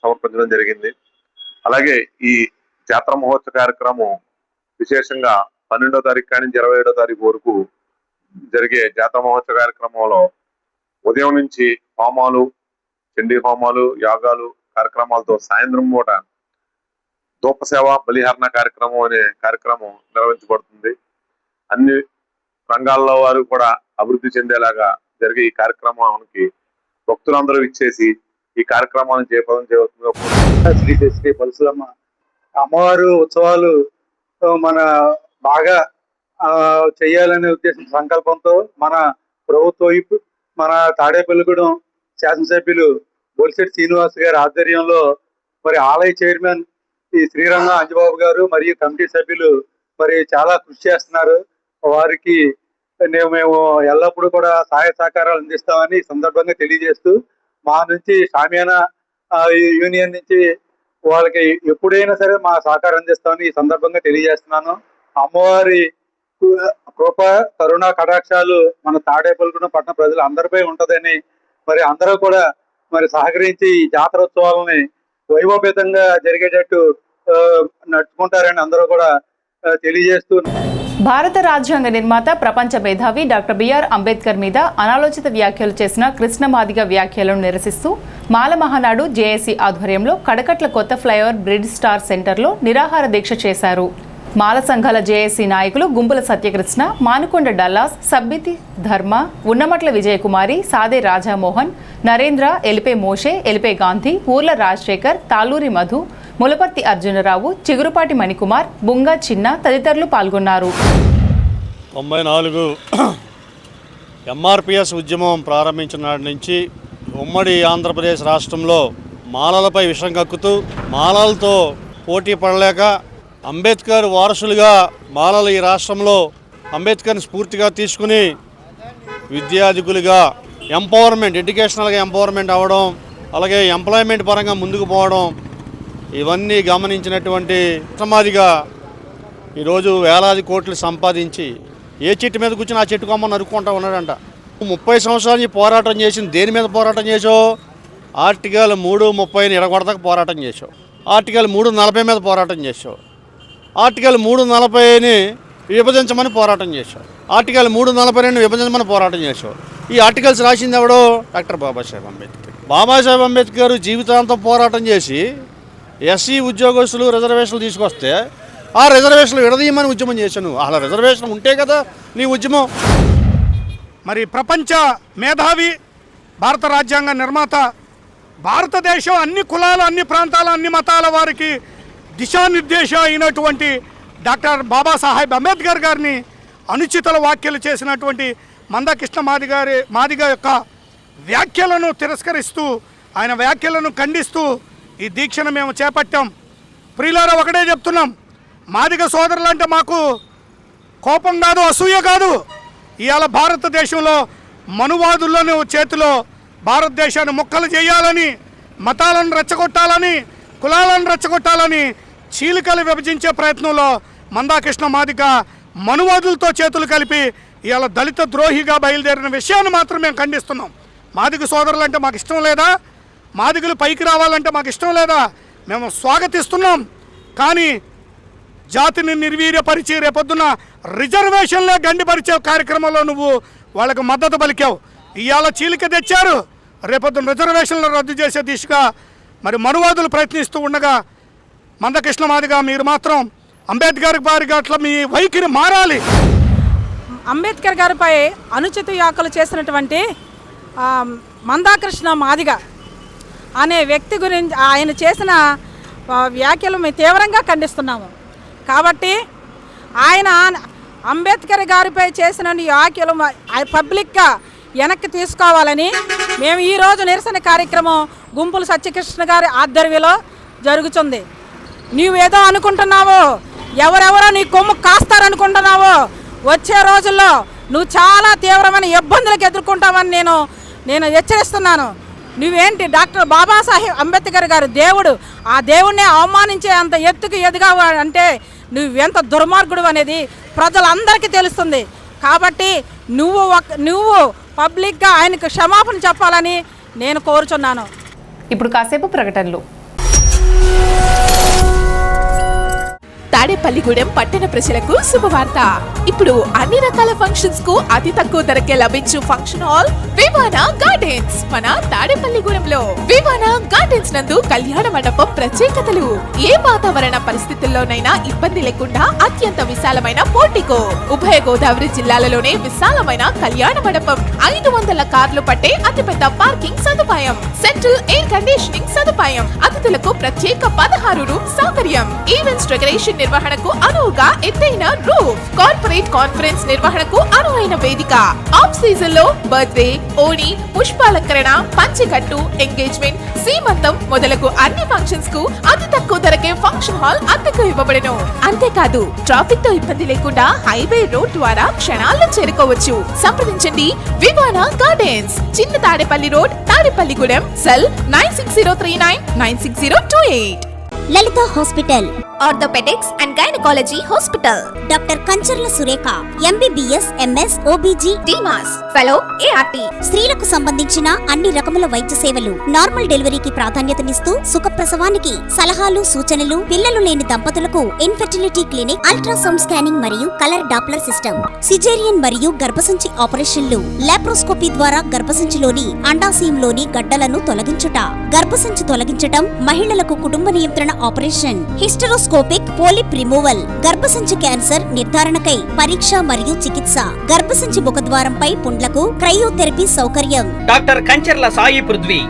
Speaker 11: సమర్పించడం జరిగింది. అలాగే ఈ జాతర మహోత్సవ కార్యక్రమం విశేషంగా 12వ తారీఖు కానీ 27వ తారీఖు వరకు జరిగే జాతర మహోత్సవ కార్యక్రమంలో ఉదయం నుంచి హోమాలు, చండీ హోమాలు, యాగాలు కార్యక్రమాలతో సాయంత్రం పూట ధూపసేవ బలిహరణ కార్యక్రమం అనే కార్యక్రమం నిర్వహించబడుతుంది. అన్ని రంగాల్లో వారు కూడా అభివృద్ధి చెందేలాగా జరిగే ఈ కార్యక్రమానికి భక్తులందరూ ఇచ్చేసి ఈ కార్యక్రమాన్ని జయప్రదం చేయవలసిందిగా
Speaker 12: శ్రీ బలసలమ్మ అమ్మవారు ఉత్సవాలు మన బాగా చేయాలనే ఉద్దేశం సంకల్పంతో మన ప్రభుత్వ మన తాడేపల్లిగూడెం శాసనసభ్యులు బొలిశెట్టి శ్రీనివాస్ గారి ఆధ్వర్యంలో మరి ఆలయ చైర్మన్ ఈ శ్రీరంగ అంజబాబు గారు మరియు కమిటీ సభ్యులు మరి చాలా కృషి చేస్తున్నారు. వారికి మేము ఎల్లప్పుడూ కూడా సహాయ సహకారాలు అందిస్తామని సందర్భంగా తెలియజేస్తూ మా నుంచి షామియానా యూనియన్ నుంచి వాళ్ళకి ఎప్పుడైనా సరే మా సహకారం అందిస్తామని ఈ సందర్భంగా తెలియజేస్తున్నాను. అమ్మవారి కృప కరుణ కటాక్షాలు మన తాడేపల్లిగూడెం పట్టణ ప్రజలు అందరిపై ఉంటదని మరి అందరూ కూడా మరి సహకరించి ఈ జాతరోత్సవాలని వైభవపేతంగా జరిగేటట్టు నడుచుకుంటారని అందరూ కూడా తెలియజేస్తూ,
Speaker 1: భారత రాజ్యాంగ నిర్మాత ప్రపంచ మేధావి డాక్టర్ బిఆర్ అంబేద్కర్ మీద అనాలోచిత వ్యాఖ్యలు చేసిన కృష్ణ మాదిగ వ్యాఖ్యలను నిరసిస్తూ మాల మహానాడు జేఏసీ ఆధ్వర్యంలో కడకట్ల కొత్త ఫ్లైఓవర్ బ్రిడ్జ్ స్టార్ సెంటర్లో నిరాహార దీక్ష చేశారు. మాల సంఘాల జేఏసీ నాయకులు గుంపుల సత్యకృష్ణ, మానుకొండ డల్లాస్, సబ్బితి ధర్మ, ఉన్నమట్ల విజయకుమారి, సాదే రాజామోహన్, నరేంద్ర, ఎలిపే మోషే, ఎలిపే గాంధీ, ఊర్ల రాజశేఖర్, తాలూరి మధు, ములపర్తి అర్జునరావు, చిగురుపాటి మణికుమార్, బుంగా చిన్న తదితరులు పాల్గొన్నారు.
Speaker 4: 94 ఎంఆర్పిఎస్ ఉద్యమం ప్రారంభించిన నాటి నుంచి ఉమ్మడి ఆంధ్రప్రదేశ్ రాష్ట్రంలో మాలలపై విషం కక్కుతూ మాలలతో పోటీ పడలేక అంబేద్కర్ వారసులుగా మాలలు ఈ రాష్ట్రంలో అంబేద్కర్ని స్ఫూర్తిగా తీసుకుని విద్యాధికులుగా ఎంపవర్మెంట్, ఎడ్యుకేషనల్గా ఎంపవర్మెంట్ అవ్వడం, అలాగే ఎంప్లాయ్మెంట్ పరంగా ముందుకు పోవడం, ఇవన్నీ గమనించినటువంటి సమాధిగా ఈరోజు వేలాది కోట్లు సంపాదించి ఏ చెట్టు మీద కూర్చొని ఆ చెట్టు కొమ్మ నరుక్కుంటా ఉన్నాడంట. 30 సంవత్సరాల నుంచి పోరాటం చేసింది దేని మీద పోరాటం చేసావు? ఆర్టికల్ 330ని ఎడగొడతాక పోరాటం చేసావు. ఆర్టికల్ 340 మీద పోరాటం చేసావు. ఆర్టికల్ 340ని విభజించమని పోరాటం చేశావు. ఆర్టికల్ 342 విభజించమని పోరాటం చేశావు. ఈ ఆర్టికల్స్ రాసింది ఎవడో? డాక్టర్ బాబాసాహెబ్ అంబేద్కర్. బాబాసాహెబ్ అంబేద్కర్ జీవితాంతం పోరాటం చేసి ఎస్సీ ఉద్యోగస్తులు రిజర్వేషన్లు తీసుకొస్తే ఆ రిజర్వేషన్లు విడదీయమని ఉద్యమం చేశాను. అలా రిజర్వేషన్ ఉంటే కదా నీ ఉద్యమం.
Speaker 3: మరి ప్రపంచ మేధావి, భారత రాజ్యాంగ నిర్మాత, భారతదేశం అన్ని కులాలు, అన్ని ప్రాంతాల, అన్ని మతాల వారికి దిశానిర్దేశం అయినటువంటి డాక్టర్ బాబాసాహెబ్ అంబేద్కర్ గారిని అనుచిత వ్యాఖ్యలు చేసినటువంటి మందకృష్ణ మాదిగ యొక్క వ్యాఖ్యలను తిరస్కరిస్తూ, ఆయన వ్యాఖ్యలను ఖండిస్తూ ఈ దీక్షను మేము చేపట్టాం. ప్రియులారా, ఒకటే చెప్తున్నాం, మాదిగ సోదరులు అంటే మాకు కోపం కాదు, అసూయ కాదు. ఇవాళ భారతదేశంలో మనువాదులను చేతిలో భారతదేశాన్ని ముక్కలు చేయాలని, మతాలను రెచ్చగొట్టాలని, కులాలను రెచ్చగొట్టాలని చీలికలు విభజించే ప్రయత్నంలో మందాకృష్ణ మాదిగ మనువాదులతో చేతులు కలిపి ఇవాళ దళిత ద్రోహిగా బయలుదేరిన విషయాన్ని మాత్రం మేము ఖండిస్తున్నాం. మాదిగ సోదరులు అంటే మాకు ఇష్టం లేదా? మాదిగలు పైకి రావాలంటే మాకు ఇష్టం లేదా? మేము స్వాగతిస్తున్నాం. కానీ జాతిని నిర్వీర్యపరిచి రేపొద్దున రిజర్వేషన్లే గండిపరిచే కార్యక్రమంలో నువ్వు వాళ్ళకు మద్దతు పలికావు. ఇవాళ చీలిక తెచ్చారు, రేపొద్దున రిజర్వేషన్లు రద్దు చేసే దిశగా మరి మనువాదులు ప్రయత్నిస్తూ ఉండగా మందకృష్ణ మాదిగా మీరు మాత్రం అంబేద్కర్ గారి అట్లా మీ వైఖరి మారాలి.
Speaker 13: అంబేద్కర్ గారిపై అనుచిత వ్యాఖ్యలు చేసినటువంటి మందాకృష్ణ మాదిగ అనే వ్యక్తి గురించి ఆయన చేసిన వ్యాఖ్యలు మేము తీవ్రంగా ఖండిస్తున్నాము. కాబట్టి ఆయన అంబేద్కర్ గారిపై చేసిన వ్యాఖ్యలు పబ్లిక్గా వెనక్కి తీసుకోవాలని మేము ఈరోజు నిరసన కార్యక్రమం గుంపుల సత్యకృష్ణ గారి ఆధ్వర్యంలో జరుగుతుంది. నువ్వేదో అనుకుంటున్నావు, ఎవరెవరో నీ కొమ్ము కాస్తారనుకుంటున్నావు. వచ్చే రోజుల్లో నువ్వు చాలా తీవ్రమైన ఇబ్బందులకు ఎదుర్కొంటావని నేను హెచ్చరిస్తున్నాను. నువ్వేంటి డాక్టర్ బాబాసాహెబ్ అంబేద్కర్ గారు దేవుడు, ఆ దేవుడిని అవమానించే అంత ఎత్తుకు ఎదిగావు అంటే నువ్వెంత దుర్మార్గుడు అనేది ప్రజలందరికీ తెలుస్తుంది. కాబట్టి నువ్వు పబ్లిక్గా ఆయనకు క్షమాపణ చెప్పాలని నేను కోరుచున్నాను.
Speaker 1: ఇప్పుడు కాసేపు ప్రకటనలు.
Speaker 14: తాడేపల్లిగూడెం పట్టణ ప్రజలకు శుభవార్త. ఇప్పుడు అన్ని రకాల ఫంక్షన్స్ కు అతి తక్కువ ధరకే లభించు ఫంక్షన్ హాల్ వివానా గార్డెన్స్ మన తాడేపల్లిగూడెంలో. వివానా గార్డెన్స్ నందు కళ్యాణ మండపం ప్రత్యేకతలు. ఏ వాతావరణ పరిస్థితుల్లోనైనా ఇబ్బంది లేకుండా అత్యంత విశాలమైన పోర్టికో, ఉభయ గోదావరి జిల్లాలలోనే విశాలమైన కళ్యాణ మండపం, 500 కార్లు పట్టే అతిపెద్ద పార్కింగ్ సదుపాయం, సెంట్రల్ ఎయిర్ కండిషనింగ్ సదుపాయం, అతిథులకు ప్రత్యేక 16 రూమ్ సౌకర్యం, ఈవెంట్స్ డెకరేషన్ నిర్వహణకు అనువుగా ఎత్తైన రూఫ్, కార్పొరేట్ కాన్ఫరెన్స్ నిర్వహణకు అనువైన వేదిక, ఆఫ్ సీజన్ లో బర్త్డే, ఓణి, పుష్పాలంకరణ, పంచకట్టు, ఎంగేజ్మెంట్, సీమంతం మొదలగు అన్ని ఫంక్షన్స్ కు అతి తక్కువ ధరకే ఫంక్షన్ హాల్ అద్దెకు ఇవ్వబడను. అంతేకాదు ట్రాఫిక్ తో ఇబ్బంది లేకుండా హైవే రోడ్ ద్వారా క్షణాల్లో చేరుకోవచ్చు. సంప్రదించండి Vivana gardens, Chinna Tadepalli road, Tadepalligudem. Cell 9603996028.
Speaker 15: Lalitha hospital,
Speaker 14: orthopaedics and gynaecology hospital,
Speaker 15: doctor Kancharla Surekha, MBBS, MS, OBG,
Speaker 14: DMAS, fellow, ART.
Speaker 15: స్త్రీలకు సంబంధించిన అన్ని రకముల వైద్య సేవలు, నార్మల్ డెలివరీకి ప్రాధాన్యతనిస్తూ సుఖప్రసవానికి సలహాలు, సూచనలు, పిల్లలు లేని దంపతులకు ఇన్ఫెర్టిలిటీ క్లినిక్, అల్ట్రాసౌండ్ స్కానింగ్ మరియు కలర్ డాప్లర్ సిస్టమ్, సిజేరియన్ మరియు గర్భసంచి ఆపరేషన్లు, లాప్రోస్కోపీ ద్వారా గర్భసంచిలోని అండాశయంలోని గడ్డలను తొలగించుట, గర్భసంచి తొలగించటం, మహిళలకు కుటుంబ నియంత్రణ ఆపరేషన్, హిస్టరోస్కోపిక్ పోలిప్ రిమూవల్, గర్భసంచి క్యాన్సర్ నిర్ధారణకై పరీక్ష మరియు చికిత్స, గర్భసంచి ముఖద్వారంపై పుండ్లకు క్రయోథెరపీ సౌకర్యం.
Speaker 16: Doctor Kancharla Sai Prithvi,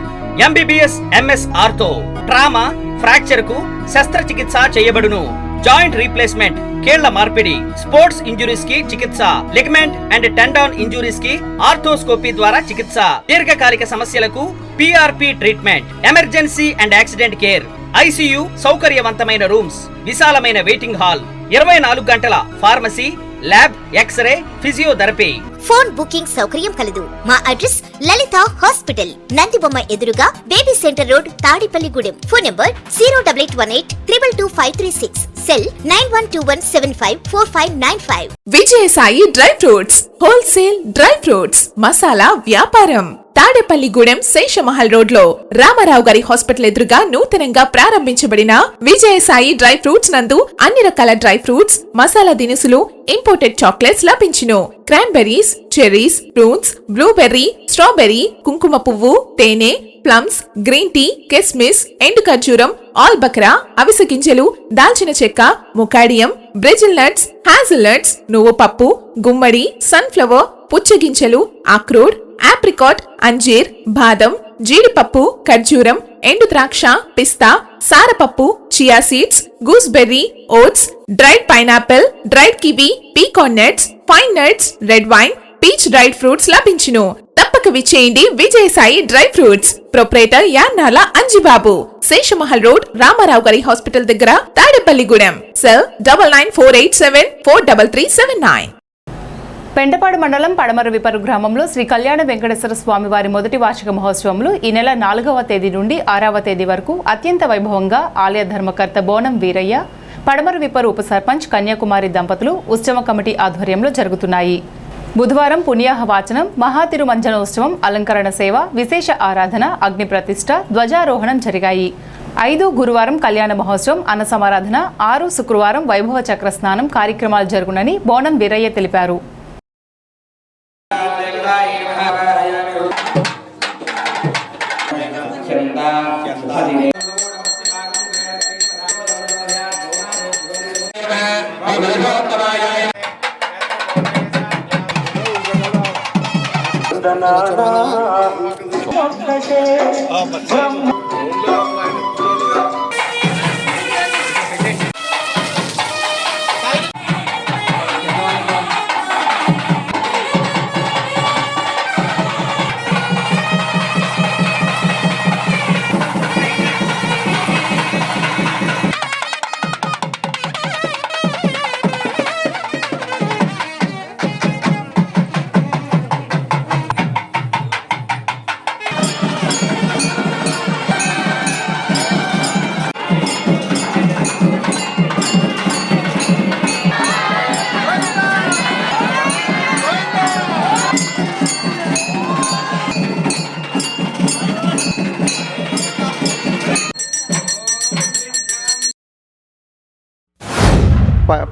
Speaker 16: MBBS, MS ortho, trauma, fracture కు శస్త్రచికిత్స చేయబడును. జాయింట్ రీప్లేస్మెంట్, కీళ్ల మార్పిడి, స్పోర్ట్స్ ఇంజురీస్ కి చికిత్స, లిగమెంట్ అండ్ టెండాన్ ఇంజురీస్ కి ఆర్థోస్కోపీ ద్వారా చికిత్స, దీర్ఘకాలిక సమస్యలకు PRP treatment, emergency and accident care, ICU సౌకర్యవంతమైన రూమ్స్, విశాలమైన వెయిటింగ్ హాల్, 24 గంటల pharmacy, lab, X ray, physiotherapy.
Speaker 15: Phone booking సౌకర్యం కలదు. మా అడ్రస్ లలిత హాస్పిటల్, నందిబొమ్మ ఎదురుగా, baby centre road, Tadepalligudem. Phone number 08818222536, cell 9121754595.
Speaker 14: Vijayasai dry fruits, wholesale dry fruits, masala వ్యాపారం. తాడేపల్లిగూడెం శేషమహల్ రోడ్ లో రామారావు గారి హాస్పిటల్ ఎదురుగా నూతనంగా ప్రారంభించబడిన విజయసాయి డ్రై ఫ్రూట్స్ నందు అన్ని రకాల డ్రై ఫ్రూట్స్, మసాలా దినుసులు, ఇంపోర్టెడ్ చాక్లెట్స్ లభించును. Cranberries, cherries, fruits, blueberry, strawberry, కుంకుమ పువ్వు, తేనె, ప్లమ్స్, గ్రీన్ టీ, కిస్మిస్, ఎండు ఖర్జూరం, ఆల్ బక్రా, అవిసె గింజలు, దాల్చిన చెక్క, ముకాడియం, బ్రెజిల్ నట్స్, హ్యాజిల్ నట్స్, నువ్వు పప్పు, గుమ్మడి, సన్ఫ్లవర్, పుచ్చగింజలు, అక్రోడ్, ఆప్రికాట్, అంజీర్, బాదం, జీడిపప్పు, ఖర్జూరం, ఎండు ద్రాక్ష, పిస్తా, సారపప్పు, chia seeds, gooseberry, oats, dried pineapple, dried kiwi, pecan nuts, fine nuts, red wine, peach dried fruits లభించును. తప్పక విచ్చేయండి Vijayasai dry fruits. Proprietor Yannala Anjibabu, Seshamahal road, Ramarao గారి హాస్పిటల్ దగ్గర, తాడేపల్లిగూడెం. సెల్ 9948743379.
Speaker 1: పెంటపాడు మండలం పడమర విపరు గ్రామంలో శ్రీ కళ్యాణ వెంకటేశ్వర స్వామి వారి మొదటి వార్షిక మహోత్సవంలో ఈ నెల 4వ తేదీ నుండి 6వ తేదీ వరకు అత్యంత వైభవంగా ఆలయ ధర్మకర్త బోనం వీరయ్య, పడమర విపరు ఉప సర్పంచ్ కన్యాకుమారి దంపతులు ఉత్సవ కమిటీ ఆధ్వర్యంలో జరుగుతున్నాయి. బుధవారం పుణ్యాహ వాచనం, మహాతిరుమంజనోత్సవం, అలంకరణ సేవ, విశేష ఆరాధన, అగ్ని ప్రతిష్ఠ, ధ్వజారోహణం జరిగాయి. 5 గురువారం కళ్యాణ మహోత్సవం, అన్న సమారాధన, 6 శుక్రవారం వైభవ చక్ర స్నానం కార్యక్రమాలు జరుగునని బోనం వీరయ్య తెలిపారు.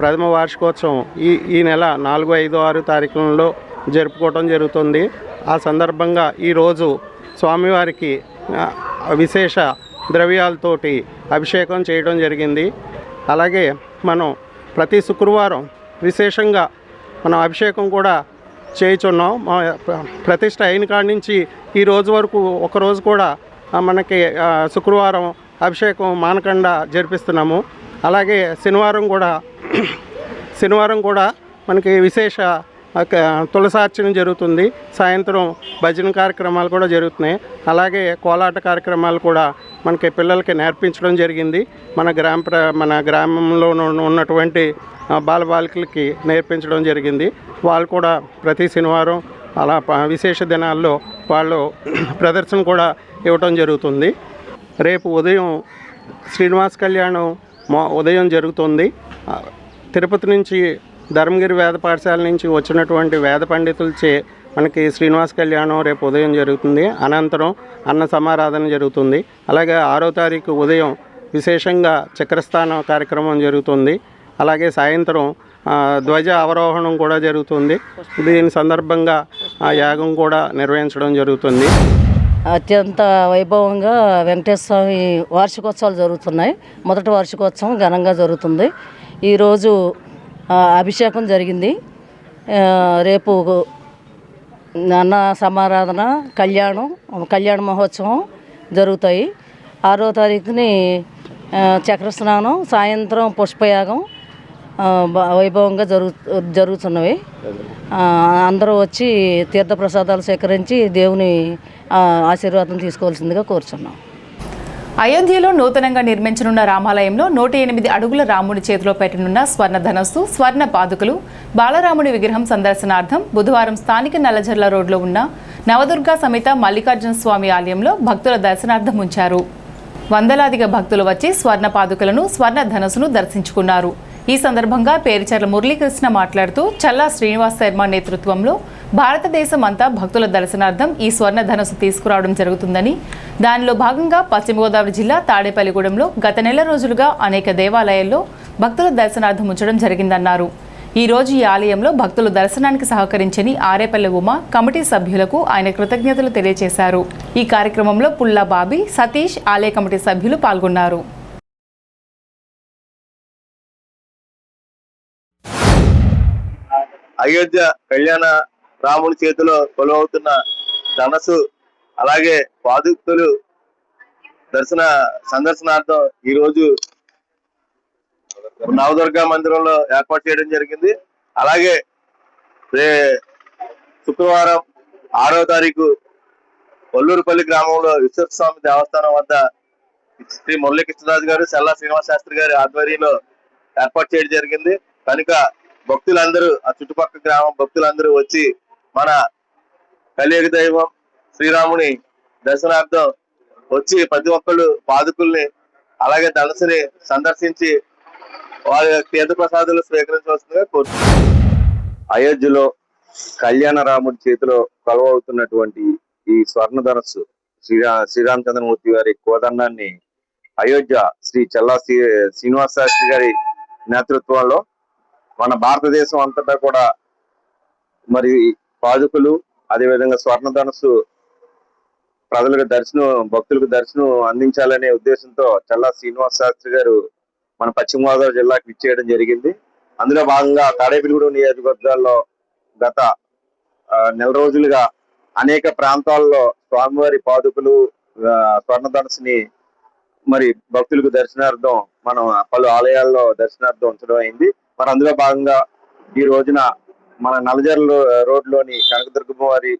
Speaker 17: ప్రథమ వార్షికోత్సవం ఈ నెల 4, 5, 6 తారీఖులలో జరుపుకోవటం జరుగుతుంది. ఆ సందర్భంగా ఈరోజు స్వామివారికి విశేష ద్రవ్యాలతోటి అభిషేకం చేయడం జరిగింది. అలాగే మనం ప్రతి శుక్రవారం విశేషంగా మనం అభిషేకం కూడా చేయుచున్నాం. ప్రతిష్ట అయిన కాడి నుంచి ఈ రోజు వరకు ఒకరోజు కూడా మనకి శుక్రవారం అభిషేకం మానకుండా జరిపిస్తున్నాము. అలాగే శనివారం కూడా మనకి విశేష తులసార్చన జరుగుతుంది. సాయంత్రం భజన కార్యక్రమాలు కూడా జరుగుతున్నాయి. అలాగే కోలాట కార్యక్రమాలు కూడా మనకి పిల్లలకి నేర్పించడం జరిగింది. మన గ్రామంలో ఉన్నటువంటి బాలబాలికలకి నేర్పించడం జరిగింది. వాళ్ళు కూడా ప్రతి శనివారం అలా విశేష దినాల్లో వాళ్ళు ప్రదర్శన కూడా ఇవ్వటం జరుగుతుంది. రేపు ఉదయం శ్రీనివాస కళ్యాణం ఉదయం జరుగుతుంది. తిరుపతి నుంచి ధర్మగిరి వేద పాఠశాల నుంచి వచ్చినటువంటి వేద పండితులచే మనకి శ్రీనివాస కళ్యాణం రేపు ఉదయం జరుగుతుంది. అనంతరం అన్న సమారాధన జరుగుతుంది. అలాగే 6వ తారీఖు ఉదయం విశేషంగా చక్రస్థానం కార్యక్రమం జరుగుతుంది. అలాగే సాయంత్రం ధ్వజ అవరోహణం కూడా జరుగుతుంది. దీని సందర్భంగా ఆ యాగం కూడా నిర్వహించడం జరుగుతుంది.
Speaker 18: అత్యంత వైభవంగా వెంకటేశ్వర స్వామి వార్షికోత్సవాలు జరుగుతున్నాయి. మొదటి వార్షికోత్సవం ఘనంగా జరుగుతుంది. ఈరోజు అభిషేకం జరిగింది. రేపు అన్న సమారాధన, కళ్యాణ మహోత్సవం జరుగుతాయి. 6వ తారీఖుని చక్రస్నానం, సాయంత్రం పుష్పయాగం వైభవంగా జరుగుతున్నవి. అందరూ వచ్చి తీర్థప్రసాదాలు సేకరించి దేవుని ఆశీర్వాదం తీసుకోవాల్సిందిగా కోరుచున్నాం.
Speaker 1: అయోధ్యలో నూతనంగా నిర్మించనున్న రామాలయంలో 108 అడుగుల రాముడి చేతిలో పెట్టనున్న స్వర్ణ ధనస్సు, స్వర్ణ పాదుకలు, బాలరాముడి విగ్రహం సందర్శనార్థం బుధవారం స్థానిక నల్లజర్ల రోడ్లో ఉన్న నవదుర్గా సమేత మల్లికార్జున స్వామి ఆలయంలో భక్తుల దర్శనార్థం ఉంచారు. వందలాదిగా భక్తులు వచ్చి స్వర్ణ పాదుకలను, స్వర్ణ ధనస్సును దర్శించుకున్నారు. ఈ సందర్భంగా పేరిచర్ల మురళీకృష్ణ మాట్లాడుతూ చల్లా శ్రీనివాస్ శర్మ నేతృత్వంలో భారతదేశం అంతా భక్తుల దర్శనార్థం ఈ స్వర్ణ ధనస్సు తీసుకురావడం జరుగుతుందని, దానిలో భాగంగా పశ్చిమ గోదావరి జిల్లా తాడేపల్లిగూడెంలో గత నెల రోజులుగా అనేక దేవాలయాల్లో భక్తుల దర్శనార్థం ఉంచడం జరిగిందన్నారు. ఈ రోజు ఈ ఆలయంలో భక్తులు దర్శనానికి సహకరించని ఆరేపల్లి ఉమ కమిటీ సభ్యులకు ఆయన కృతజ్ఞతలు తెలియజేశారు. ఈ కార్యక్రమంలో పుల్లా బాబీ, సతీష్ ఆలయ కమిటీ సభ్యులు పాల్గొన్నారు.
Speaker 5: అయోధ్య కళ్యాణ రాముడి చేతిలో కొలువవుతున్న ధనస్సు, అలాగే పాదుకులు సందర్శనార్థం ఈ రోజు నవదుర్గా మందిరంలో ఏర్పాటు చేయడం జరిగింది. అలాగే శుక్రవారం 6వ తారీఖు ఒల్లూరుపల్లి గ్రామంలో విశ్వస్వామి దేవస్థానం వద్ద శ్రీ మురళీకృష్ణరాజు గారు, చల్లా శ్రీనివాస శాస్త్రి గారి ఆధ్వర్యంలో ఏర్పాటు చేయడం జరిగింది. కనుక భక్తులందరూ, ఆ చుట్టుపక్కల గ్రామం భక్తులందరూ వచ్చి మన కలియుగ దైవం శ్రీరాముని దర్శనార్థం వచ్చి ప్రతి ఒక్కళ్ళు పాదుకుల్ని అలాగే ధనస్సుని సందర్శించి వారి తీర్థ ప్రసాదాలు స్వీకరించవలసిందిగా కోరుతున్నారు. అయోధ్యలో కళ్యాణ రాముడి చేతిలో కొలువవుతున్నటువంటి ఈ స్వర్ణ ధనస్సు శ్రీరామచంద్రమూర్తి గారి కోదండాన్ని అయోధ్య శ్రీ చల్లా శ్రీనివాస శాస్త్రి గారి నేతృత్వంలో మన భారతదేశం అంతటా కూడా మరి పాదుకులు, అదేవిధంగా స్వర్ణ ధనస్సు ప్రజలకు భక్తులకు దర్శనం అందించాలనే ఉద్దేశంతో చల్లా శ్రీనివాస శాస్త్రి గారు మన పశ్చిమ గోదావరి జిల్లాకు ఇచ్చేయడం జరిగింది. అందులో భాగంగా తాడేపల్లిగూడెం నియోజకవర్గాల్లో గత నెల రోజులుగా అనేక ప్రాంతాల్లో స్వామివారి పాదుకులు, స్వర్ణ ధనస్సుని మరి భక్తులకు దర్శనార్థం మనం పలు ఆలయాల్లో దర్శనార్థం ఉంచడం అయింది. మరి అందులో భాగంగా ఈ రోజున మన నల్లజర్ల రోడ్లోని కనకదుర్గమ్మ వారి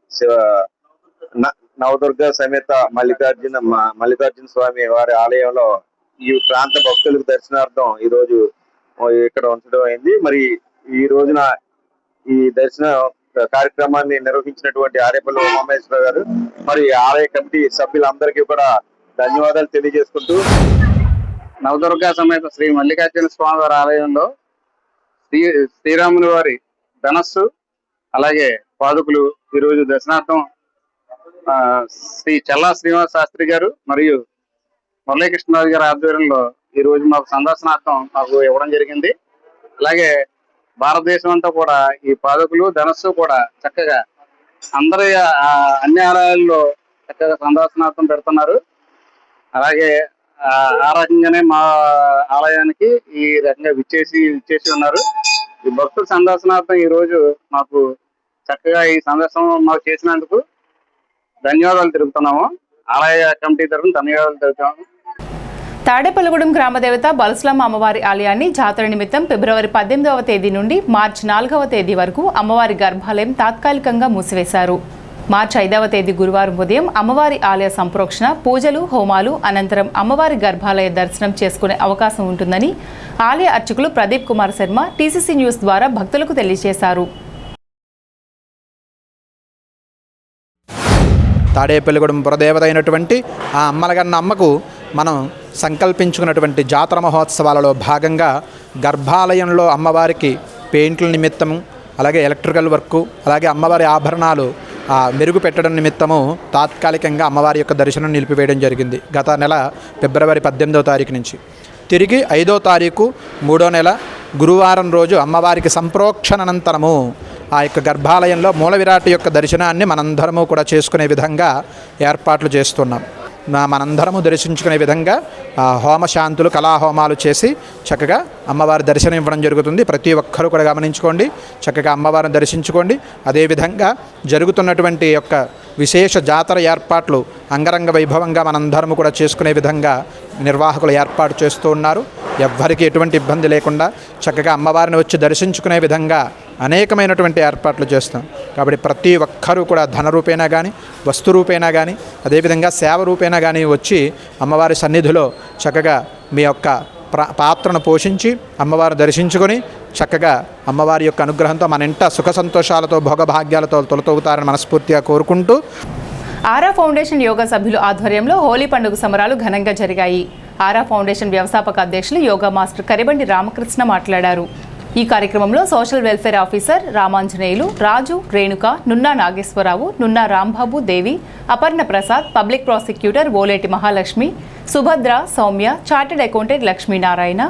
Speaker 5: నవదుర్గా సమేత మల్లికార్జున స్వామి వారి ఆలయంలో ఈ ప్రాంత భక్తులకు దర్శనార్థం ఈ రోజు ఇక్కడ ఉంచడం అయింది. మరి ఈ రోజున ఈ దర్శన కార్యక్రమాన్ని నిర్వహించినటువంటి ఆరేపల్లి ఉమామహేశ్వర గారు, మరి ఆలయ కమిటీ సభ్యులందరికీ కూడా ధన్యవాదాలు తెలియజేసుకుంటూ,
Speaker 19: నవదుర్గా సమేత శ్రీ మల్లికార్జున స్వామి వారి ఆలయంలో శ్రీరాముని వారి ధనస్సు అలాగే పాదుకులు ఈరోజు దర్శనార్థం శ్రీ చల్లా శ్రీనివాస శాస్త్రి గారు మరియు మురళీకృష్ణరాజు గారి ఆధ్వర్యంలో ఈ రోజు మాకు సందర్శనార్థం మాకు ఇవ్వడం జరిగింది. అలాగే భారతదేశం అంతా కూడా ఈ పాదుకులు, ధనస్సు కూడా చక్కగా అందరి అన్ని ఆలయాల్లో చక్కగా సందర్శనార్థం పెడుతున్నారు. అలాగే ఆ రకంగానే మా ఆలయానికి ఈ రకంగా విచ్చేసి ఉన్నారు. ఈ భక్తుల సందర్శనార్థం ఈ రోజు మాకు చక్కగా ఈ సందర్శనం మాకు చేసినందుకు ధన్యవాదాలు తెలుపుతున్నాము. ఆలయ కమిటీ తరఫున ధన్యవాదాలు తెలుపుతున్నాము.
Speaker 1: తాడేపల్లిగూడెం గ్రామదేవత బలసులమ్మ అమ్మవారి ఆలయాన్ని జాతర నిమిత్తం ఫిబ్రవరి 18వ తేదీ నుండి మార్చి 4వ తేదీ వరకు అమ్మవారి గర్భాలయం తాత్కాలికంగా మూసివేశారు. మార్చి 5వ తేదీ గురువారం ఉదయం అమ్మవారి ఆలయ సంప్రోక్షణ, పూజలు, హోమాలు అనంతరం అమ్మవారి గర్భాలయ దర్శనం చేసుకునే అవకాశం ఉంటుందని ఆలయ అర్చకులు ప్రదీప్ కుమార్ శర్మ టీసీసీ న్యూస్ ద్వారా భక్తులకు తెలియజేశారు.
Speaker 20: తాడేపల్లిగూడెం పురదేవత అయినటువంటి ఆ అమ్మలగన్న అమ్మకు మనం సంకల్పించుకున్నటువంటి జాతర మహోత్సవాలలో భాగంగా గర్భాలయంలో అమ్మవారికి పెయింట్ల నిమిత్తము, అలాగే ఎలక్ట్రికల్ వర్కు, అలాగే అమ్మవారి ఆభరణాలు మెరుగు పెట్టడం నిమిత్తము తాత్కాలికంగా అమ్మవారి యొక్క దర్శనం నిలిపివేయడం జరిగింది గత నెల ఫిబ్రవరి 18వ తారీఖు నుంచి. తిరిగి 5వ తారీఖు 3వ నెల గురువారం రోజు అమ్మవారికి సంప్రోక్షణానంతరము ఆ యొక్క గర్భాలయంలో మూల విరాట్ యొక్క దర్శనాన్ని మనందరము కూడా చేసుకునే విధంగా ఏర్పాట్లు చేస్తున్నాం. మనందరము దర్శించుకునే విధంగా హోమశాంతులు, కళాహోమాలు చేసి చక్కగా అమ్మవారి దర్శనం ఇవ్వడం జరుగుతుంది. ప్రతి ఒక్కరూ కూడా గమనించుకోండి, చక్కగా అమ్మవారిని దర్శించుకోండి. అదేవిధంగా జరుగుతున్నటువంటి యొక్క విశేష జాతర ఏర్పాట్లు అంగరంగ వైభవంగా మనందరము కూడా చేసుకునే విధంగా నిర్వాహకులు ఏర్పాటు చేస్తూ ఉన్నారు. ఎవ్వరికీ ఎటువంటి ఇబ్బంది లేకుండా చక్కగా అమ్మవారిని వచ్చి దర్శించుకునే విధంగా అనేకమైనటువంటి ఏర్పాట్లు చేస్తాం. కాబట్టి ప్రతి ఒక్కరూ కూడా ధన రూపేణా కానీ, వస్తు రూపేణా కానీ, అదేవిధంగా సేవ రూపేణా కానీ వచ్చి అమ్మవారి సన్నిధిలో చక్కగా మీ యొక్క పాత్రను పోషించి అమ్మవారిని దర్శించుకొని చక్కగా అమ్మవారి యొక్క అనుగ్రహంతో మన ఇంట సుఖ సంతోషాలతో భోగభాగ్యాలతో తొలతూగుతారని మనస్ఫూర్తిగా కోరుకుంటూ
Speaker 1: ఆరా ఫౌండేషన్ యోగా సభ్యుల ఆధ్వర్యంలో హోలీ పండుగ సంబరాలు ఘనంగా జరిగాయి. ఆరా ఫౌండేషన్ వ్యవస్థాపక అధ్యక్షులు యోగా మాస్టర్ కరిబండి రామకృష్ణ మాట్లాడారు. ఈ కార్యక్రమంలో social welfare officer Ramanjaneyulu, Raju, Renuka, Nunna Nageswararao, Nunna Rambabu, Devi, Aparna Prasad, public prosecutor Oleti Mahalakshmi, Subhadra, Soumya, chartered accountant Lakshminarayana,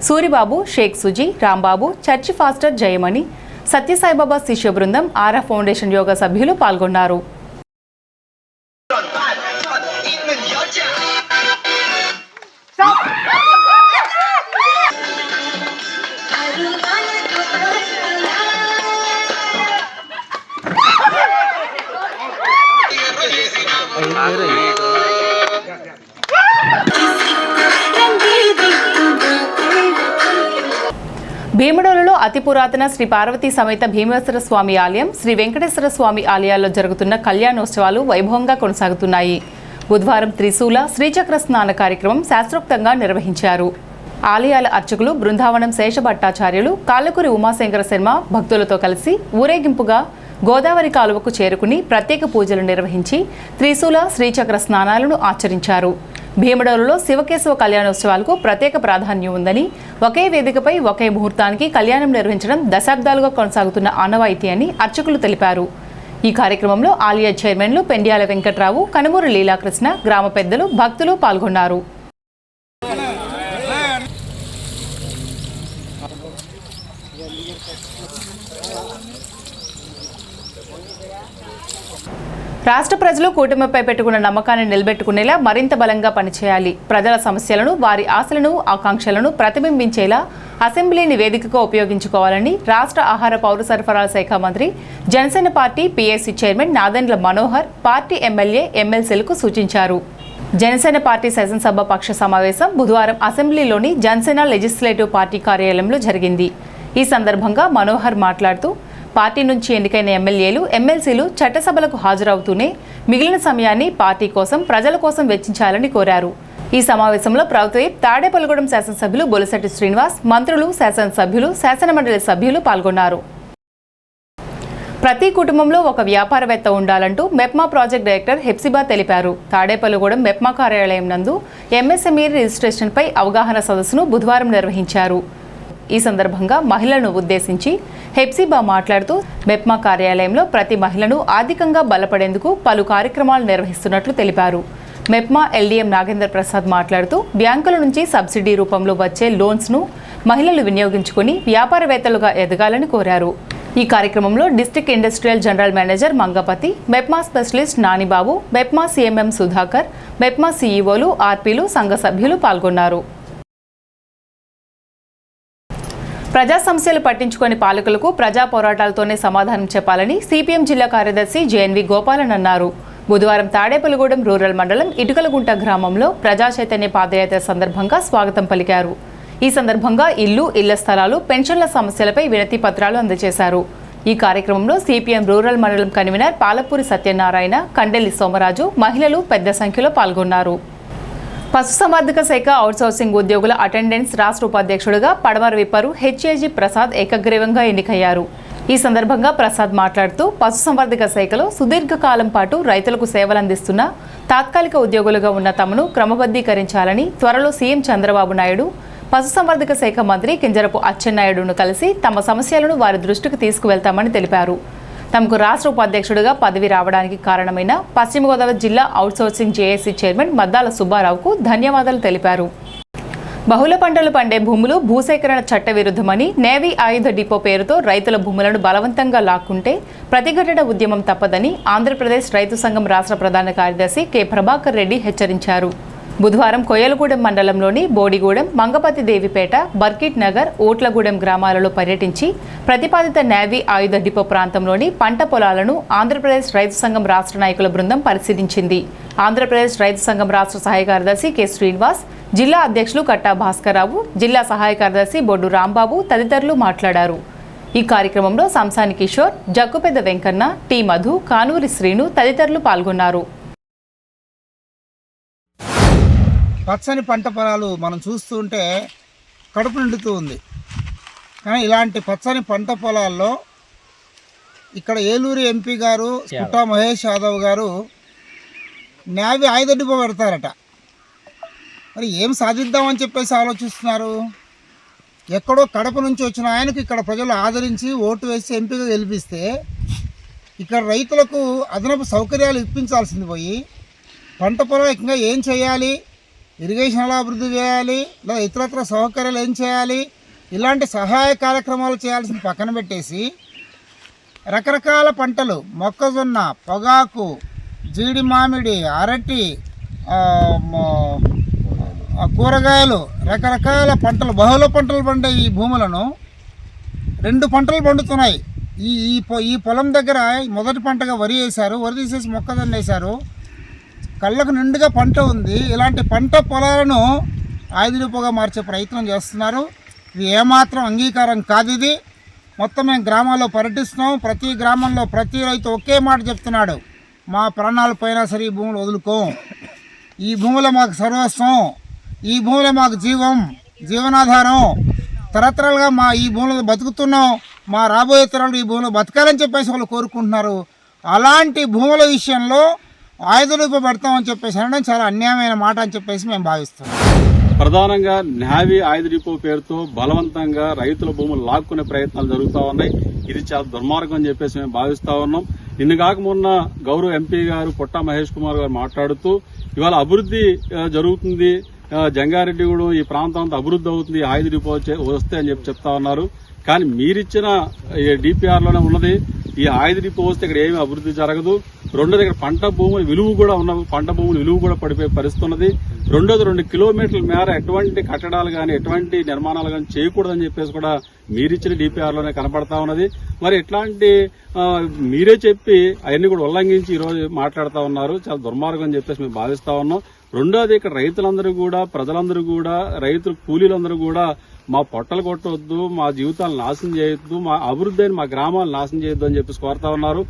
Speaker 1: Suribabu, Shaik Suji, Rambabu, church pastor Jayamani, Satyasaibaba శిష్య బృందం, ఆరా ఫౌండేషన్ యోగా సభ్యులు పాల్గొన్నారు. భీమడోలులో అతి పురాతన శ్రీ పార్వతీ సమేత భీమేశ్వర స్వామి ఆలయం, శ్రీ వెంకటేశ్వర స్వామి ఆలయాల్లో జరుగుతున్న కళ్యాణోత్సవాలు వైభవంగా కొనసాగుతున్నాయి. బుధవారం త్రిశూల శ్రీచక్ర స్నాన కార్యక్రమం శాస్త్రోక్తంగా నిర్వహించారు. ఆలయాల అర్చకులు బృందావనం శేషభట్టాచార్యులు, కాళ్ళకూరి ఉమాశంకర శర్మ భక్తులతో కలిసి ఊరేగింపుగా గోదావరి కాలువకు చేరుకుని ప్రత్యేక పూజలు నిర్వహించి త్రిశూల శ్రీచక్ర స్నానాలను ఆచరించారు. భీమడోలులో శివకేశవ కళ్యాణోత్సవాలకు ప్రత్యేక ప్రాధాన్యం ఉందని, ఒకే వేదికపై ఒకే ముహూర్తానికి కళ్యాణం నిర్వహించడం దశాబ్దాలుగా కొనసాగుతున్న ఆనవాయితీ అని అర్చకులు తెలిపారు. ఈ కార్యక్రమంలో ఆలయ చైర్మన్లు పెండ్యాల వెంకట్రావు, కనుమూరు లీలాకృష్ణ, గ్రామ పెద్దలు, భక్తులు పాల్గొన్నారు. రాష్ట్ర ప్రజలు కూటమిపై పెట్టుకున్న నమ్మకాన్ని నిలబెట్టుకునేలా మరింత బలంగా పనిచేయాలి. ప్రజల సమస్యలను, వారి ఆశలను, ఆకాంక్షలను ప్రతిబింబించేలా అసెంబ్లీని వేదికగా ఉపయోగించుకోవాలని రాష్ట్ర ఆహార పౌర సరఫరాల శాఖ మంత్రి, Janasena party PAC chairman Nadendla Manohar party MLA, ఎమ్మెల్సీలకు సూచించారు. జనసేన పార్టీ శాసనసభ పక్ష సమావేశం బుధవారం అసెంబ్లీలోని జనసేన లెజిస్లేటివ్ పార్టీ కార్యాలయంలో జరిగింది. ఈ సందర్భంగా మనోహర్ మాట్లాడుతూ, పార్టీ నుంచి ఎన్నికైన ఎమ్మెల్యేలు, ఎమ్మెల్సీలు చట్టసభలకు హాజరవుతూనే మిగిలిన సమయాన్ని పార్టీ కోసం, ప్రజల కోసం వెచ్చించాలని కోరారు. ఈ సమావేశంలో ప్రభుత్వ తాడేపల్లిగూడెం శాసనసభ్యులు బొలిశెట్టి శ్రీనివాస్, మంత్రులు, శాసనసభ్యులు, శాసనమండలి సభ్యులు పాల్గొన్నారు. ప్రతి కుటుంబంలో ఒక వ్యాపారవేత్త ఉండాలంటూ మెప్మా ప్రాజెక్ట్ డైరెక్టర్ హెప్సిబా తెలిపారు. తాడేపల్లిగూడెం మెప్మా కార్యాలయం నందు ఎంఎస్ఎంఈ రిజిస్ట్రేషన్పై అవగాహన సదస్సును బుధవారం నిర్వహించారు. ఈ సందర్భంగా మహిళలను ఉద్దేశించి హెప్సిబా మాట్లాడుతూ, మెప్మా కార్యాలయంలో ప్రతి మహిళను ఆర్థికంగా బలపడేందుకు పలు కార్యక్రమాలు నిర్వహిస్తున్నట్లు తెలిపారు. మెప్మా ఎల్డీఎం నాగేంద్ర ప్రసాద్ మాట్లాడుతూ, బ్యాంకుల నుంచి సబ్సిడీ రూపంలో వచ్చే లోన్స్ను మహిళలు వినియోగించుకుని వ్యాపారవేత్తలుగా ఎదగాలని కోరారు. ఈ కార్యక్రమంలో district industrial general manager Mangapathi, MEPMA specialist Nanibabu, MEPMA CMM Sudhakar, MEPMA సీఈఓలు, ఆర్పీలు, సంఘ సభ్యులు పాల్గొన్నారు. ప్రజా సమస్యలు పట్టించుకొని పాలకులకు ప్రజా పోరాటాలతోనే సమాధానం చెప్పాలని సిపిఎం జిల్లా కార్యదర్శి జేఎన్వి గోపాలన్ అన్నారు. బుధవారం తాడేపల్లిగూడెం రూరల్ మండలం ఇటుకలగుంట గ్రామంలో ప్రజా చైతన్య పాదయాత్ర సందర్భంగా స్వాగతం పలికారు. ఈ సందర్భంగా ఇళ్ల స్థలాలు, పెన్షన్ల సమస్యలపై వినతి పత్రాలు అందజేశారు. ఈ కార్యక్రమంలో సిపిఎం రూరల్ మండలం కన్వీనర్ పాలపూరి సత్యనారాయణ, కండెల్లి సోమరాజు, మహిళలు పెద్ద సంఖ్యలో పాల్గొన్నారు. పశుసంవర్ధక శాఖ అవుట్సోర్సింగ్ ఉద్యోగుల అటెండెన్స్ రాష్ట్ర ఉపాధ్యక్షుడిగా పడమర విప్పరు హెచ్ఏజీ ప్రసాద్ ఏకగ్రీవంగా ఎన్నికయ్యారు. ఈ సందర్భంగా ప్రసాద్ మాట్లాడుతూ పశుసంవర్ధక శాఖలో సుదీర్ఘకాలం పాటు రైతులకు సేవలందిస్తున్న తాత్కాలిక ఉద్యోగులుగా ఉన్న తమను క్రమబద్ధీకరించాలని త్వరలో సీఎం చంద్రబాబు నాయుడు పశుసంవర్ధక శాఖ మంత్రి కింజరపు అచ్చెన్నాయుడును కలిసి తమ సమస్యలను వారి దృష్టికి తీసుకువెళ్తామని తెలిపారు. తమకు రాష్ట్ర ఉపాధ్యక్షుడిగా పదవి రావడానికి కారణమైన పశ్చిమ గోదావరి జిల్లా అవుట్సోర్సింగ్ జేఏసీ చైర్మన్ మద్దాల సుబ్బారావుకు ధన్యవాదాలు తెలిపారు. బహుళ పంటలు పండే భూములు భూసేకరణ చట్ట విరుద్ధమని నేవీ ఆయుధ డిపో పేరుతో రైతుల భూములను బలవంతంగా లాక్కుంటే ప్రతిఘటన ఉద్యమం తప్పదని ఆంధ్రప్రదేశ్ రైతు సంఘం రాష్ట్ర ప్రధాన కార్యదర్శి కె ప్రభాకర్ రెడ్డి హెచ్చరించారు. బుధవారం కొయ్యలగూడెం మండలంలోని బోడిగూడెం, మంగపతి దేవిపేట, బర్కిట్ నగర్, ఓట్లగూడెం గ్రామాలలో పర్యటించి ప్రతిపాదిత నేవీ ఆయుధ డిపో ప్రాంతంలోని పంట పొలాలను ఆంధ్రప్రదేశ్ రైతు సంఘం రాష్ట్ర నాయకుల బృందం పరిశీలించింది. ఆంధ్రప్రదేశ్ రైతు సంఘం రాష్ట్ర సహాయ కార్యదర్శి కె శ్రీనివాస్, జిల్లా అధ్యక్షులు కట్టా భాస్కర్రావు, జిల్లా సహాయ కార్యదర్శి బొడ్డు రాంబాబు తదితరులు మాట్లాడారు. ఈ కార్యక్రమంలో సంసాని కిషోర్, జక్కుపెద్ద వెంకన్న, టి మధు, కానూరి శ్రీను తదితరులు పాల్గొన్నారు.
Speaker 21: పచ్చని పంట పొలాలు మనం చూస్తుంటే కడుపు నిండుతూ ఉంది. కానీ ఇలాంటి పచ్చని పంట పొలాల్లో ఇక్కడ ఏలూరు ఎంపీ గారు పుట్టా మహేష్ యాదవ్ గారు నేవీ ఆయుధ డిపో పెడతారట. మరి ఏం సాధిద్దామని చెప్పేసి ఆలోచిస్తున్నారు. ఎక్కడో కడప నుంచి వచ్చిన ఆయనకు ఇక్కడ ప్రజలు ఆదరించి ఓటు వేసి ఎంపీగా గెలిపిస్తే ఇక్కడ రైతులకు అదనపు సౌకర్యాలు ఇప్పించాల్సింది పోయి పంట పొలాలు ఏం చేయాలి, ఇరిగేషన్ ఎలా అభివృద్ధి చేయాలి, లేదా ఇతరత్ర సౌకర్యాలు ఏం చేయాలి, ఇలాంటి సహాయ కార్యక్రమాలు చేయాల్సిన పక్కన పెట్టేసి రకరకాల పంటలు మొక్కజొన్న, పొగాకు, జీడి మామిడి, అరటి, కూరగాయలు, రకరకాల పంటలు, బహుళ పంటలు పండే ఈ భూములను 2 పంటలు పండుతున్నాయి. ఈ పొలం దగ్గర మొదటి పంటగా వరి వేశారు, వరి తీసేసి మొక్కజొన్న వేశారు. కళ్ళకు నిండుగా పంట ఉంది. ఇలాంటి పంట పొలాలను ఆయుధ డిపోగా మార్చే ప్రయత్నం చేస్తున్నారు. ఇది ఏమాత్రం అంగీకారం కాదు. ఇది మొత్తం మేము గ్రామాల్లో పర్యటిస్తున్నాం. ప్రతి గ్రామంలో ప్రతి రైతు ఒకే మాట చెప్తున్నాడు, మా ప్రాణాలు పోయినా సరే ఈ భూములు వదులుకోం, ఈ భూములు మాకు సర్వస్వం, ఈ భూములే మాకు జీవనాధారం, తరతరాలుగా ఈ భూములు బతుకుతున్నాం, మా రాబోయే తరాలు ఈ భూములు బతకాలని చెప్పేసి వాళ్ళు కోరుకుంటున్నారు. అలాంటి భూముల విషయంలో ఆయుధ డిపో పెడతామని చెప్పేసి అనడం చాలా అన్యాయమైన మాట అని చెప్పేసి మేము భావిస్తున్నాం.
Speaker 4: ప్రధానంగా నేవీ ఆయుధ డిపో పేరుతో బలవంతంగా రైతుల భూములు లాక్కునే ప్రయత్నాలు జరుగుతూ ఉన్నాయి. ఇది చాలా దుర్మార్గం అని చెప్పేసి మేము భావిస్తా ఉన్నాం. నిన్న కాక మొన్న గౌరవ ఎంపీ గారు పుట్టా మహేష్ కుమార్ గారు మాట్లాడుతూ ఇవాళ అభివృద్ధి జరుగుతుంది, జంగారెడ్డిగూడెం ఈ ప్రాంతం అంతా అభివృద్ధి అవుతుంది ఆయుధ డిపో వస్తే అని చెప్తా ఉన్నారు. కానీ మీరిచ్చిన డిపిఆర్లోనే ఉన్నది ఈ ఆయుధ డిపో వస్తే ఇక్కడ ఏమీ అభివృద్ధి జరగదు. రెండోది ఇక్కడ పంట భూముల విలువ కూడా ఉన్న పంట భూముల విలువ కూడా పడిపోయే పరిస్థితి ఉన్నది. రెండోది 2 కిలోమీటర్ల మేర ఎటువంటి కట్టడాలు కానీ ఎటువంటి నిర్మాణాలు కానీ చేయకూడదని చెప్పేసి కూడా మీరిచ్చిన డిపిఆర్లోనే కనపడతా ఉన్నది. మరి ఇట్లాంటి మీరే చెప్పి అవన్నీ కూడా ఉల్లంఘించి ఈరోజు మాట్లాడుతూ ఉన్నారు. చాలా దుర్మార్గం అని చెప్పేసి మేము భావిస్తా ఉన్నాం. రెండోది ఇక్కడ రైతులందరూ కూడా, ప్రజలందరూ కూడా, రైతులు కూలీలందరూ కూడా మా పొట్టలు కొట్టవద్దు, మా జీవితాలను నాశనం చేయొద్దు, మా అభివృద్ధిని మా గ్రామాలు నాశనం చేయొద్దు అని చెప్పేసి కోరుతా ఉన్నారు.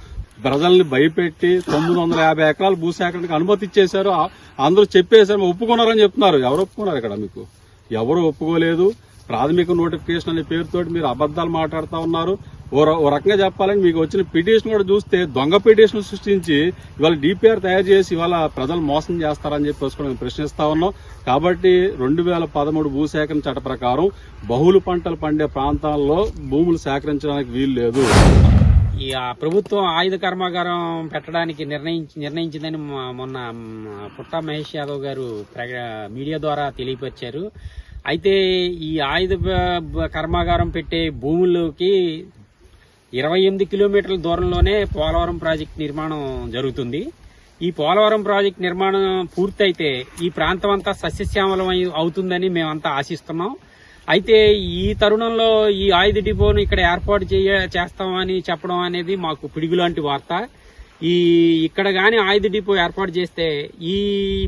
Speaker 4: ప్రజల్ని భయపెట్టి 950 ఎకరాలు భూసేకరణకు అనుమతి ఇచ్చేశారు. అందరూ చెప్పేశారు, ఒప్పుకున్నారని చెప్తున్నారు. ఎవరు ఒప్పుకున్నారు ఇక్కడ? మీకు ఎవరు ఒప్పుకోలేదు. ప్రాథమిక నోటిఫికేషన్ అనే పేరుతోటి మీరు అబద్దాలు మాట్లాడుతూ ఉన్నారు. ఓ రకంగా చెప్పాలని మీకు వచ్చిన పిటిషన్ కూడా చూస్తే దొంగ పిటిషన్ సృష్టించి ఇవాళ డిపిఆర్ తయారు చేసి ఇవాళ ప్రజలు మోసం చేస్తారని చెప్పేసి కూడా మేము ప్రశ్నిస్తా ఉన్నాం. కాబట్టి 2013 భూసేకరణ చట్ట ప్రకారం బహుళ పంటలు పండే ప్రాంతాల్లో భూములు సేకరించడానికి వీలు లేదు.
Speaker 22: ఈ ప్రభుత్వం ఆయుధ కర్మాగారం పెట్టడానికి నిర్ణయించిందని మొన్న పుట్టా మహేష్ యాదవ్ గారు మీడియా ద్వారా తెలియపరిచారు. అయితే ఈ ఆయుధ కర్మాగారం పెట్టే భూముల్లోకి 28 కిలోమీటర్ల దూరంలోనే పోలవరం ప్రాజెక్టు నిర్మాణం జరుగుతుంది. ఈ పోలవరం ప్రాజెక్టు నిర్మాణం పూర్తయితే ఈ ప్రాంతం అంతా సస్యశ్యామలం అవుతుందని మేమంతా ఆశిస్తున్నాం. అయితే ఈ తరుణంలో ఈ ఆయుధ డిపోను ఇక్కడ ఏర్పాటు చేస్తామని చెప్పడం అనేది మాకు పిడుగులాంటి వార్త. ఇక్కడ గాని ఆయుధ డిపో ఏర్పాటు చేస్తే ఈ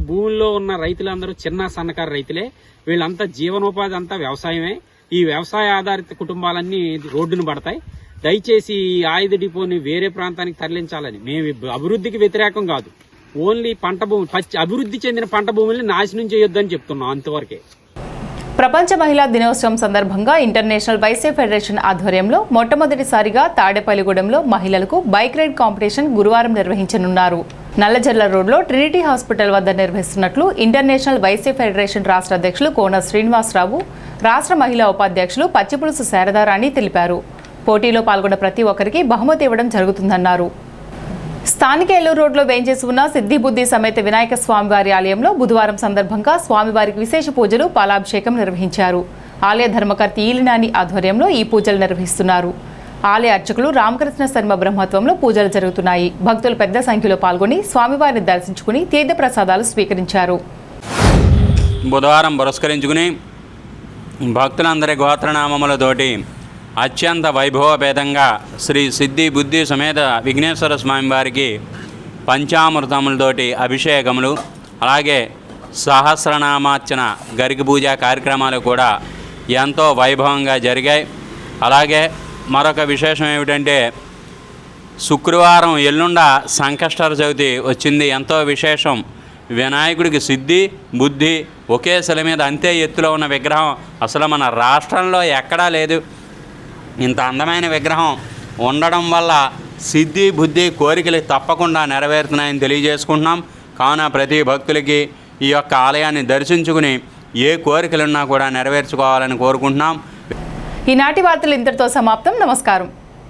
Speaker 22: భూముల్లో ఉన్న రైతులందరూ చిన్న సన్నకారు రైతులే. వీళ్ళంతా జీవనోపాధి అంతా వ్యవసాయమే. ఈ వ్యవసాయ ఆధారిత కుటుంబాలన్నీ రోడ్డును పడతాయి. దయచేసి ఈ ఆయుధ డిపోని వేరే ప్రాంతానికి తరలించాలని. మేము అభివృద్ధికి వ్యతిరేకం కాదు, ఓన్లీ పంట భూములు అభివృద్ధి చెందిన పంట భూముల్ని నాశనం చేయొద్దని చెప్తున్నాం, అంతవరకే.
Speaker 1: ప్రపంచ మహిళా దినోత్సవం సందర్భంగా ఇంటర్నేషనల్ వైసే ఫెడరేషన్ ఆధ్వర్యంలో మొట్టమొదటిసారిగా తాడేపల్లిగూడెంలో మహిళలకు బైక్ రైడ్ కాంపిటీషన్ గురువారం నిర్వహించనున్నారు. నల్లజర్ల రోడ్లో ట్రినిటీ హాస్పిటల్ వద్ద నిర్వహిస్తున్నట్లు ఇంటర్నేషనల్ వైసే ఫెడరేషన్ రాష్ట్ర అధ్యక్షులు కోన శ్రీనివాసరావు, రాష్ట్ర మహిళా ఉపాధ్యక్షులు పచ్చిపులుసు శారదారాణి తెలిపారు. పోటీలో పాల్గొన్న ప్రతి ఒక్కరికి బహుమతి ఇవ్వడం జరుగుతుందన్నారు. స్థానిక ఏలూరు రోడ్లో వేంచేసి ఉన్న సిద్ధి బుద్ధి సమేత వినాయక స్వామివారి ఆలయంలో బుధవారం సందర్భంగా స్వామివారికి విశేష పూజలు పాలాభిషేకం నిర్వహించారు. ఆలయ ధర్మకర్త ఈలినాని ఆధ్వర్యంలో ఈ పూజలు నిర్వహిస్తున్నారు. ఆలయ అర్చకులు రామకృష్ణ శర్మ బ్రహ్మత్వంలో పూజలు జరుగుతున్నాయి. భక్తులు పెద్ద సంఖ్యలో పాల్గొని స్వామివారిని దర్శించుకుని తీర్థప్రసాదాలు స్వీకరించారు.
Speaker 2: బుధవారం పురస్కరించుకుని భక్తులందరి గోత్రనామములతోటి అత్యంత వైభవపేతంగా శ్రీ సిద్ధి బుద్ధి సమేత విఘ్నేశ్వర స్వామి వారికి పంచామృతములతోటి అభిషేకములు, అలాగే సహస్రనామార్చన గరిక పూజ కార్యక్రమాలు కూడా ఎంతో వైభవంగా జరిగాయి. అలాగే మరొక విశేషం ఏమిటంటే శుక్రవారం ఎల్లుండ సంకష్టహర చవితి వచ్చింది. ఎంతో విశేషం. వినాయకుడికి సిద్ధి బుద్ధి ఒకే శిల మీద అంతే ఎత్తులో ఉన్న విగ్రహం అసలు మన రాష్ట్రంలో ఎక్కడా లేదు. ఇంత అందమైన విగ్రహం ఉండడం వల్ల సిద్ధి బుద్ధి కోరికలు తప్పకుండా నెరవేరుతున్నాయని తెలియజేసుకుంటున్నాం. కావున ప్రతి భక్తులకి ఈ యొక్క ఆలయాన్ని దర్శించుకుని ఏ కోరికలున్నా కూడా నెరవేర్చుకోవాలని కోరుకుంటున్నాం.
Speaker 1: ఈనాటి వార్తలు ఇంతటితో సమాప్తం. నమస్కారం.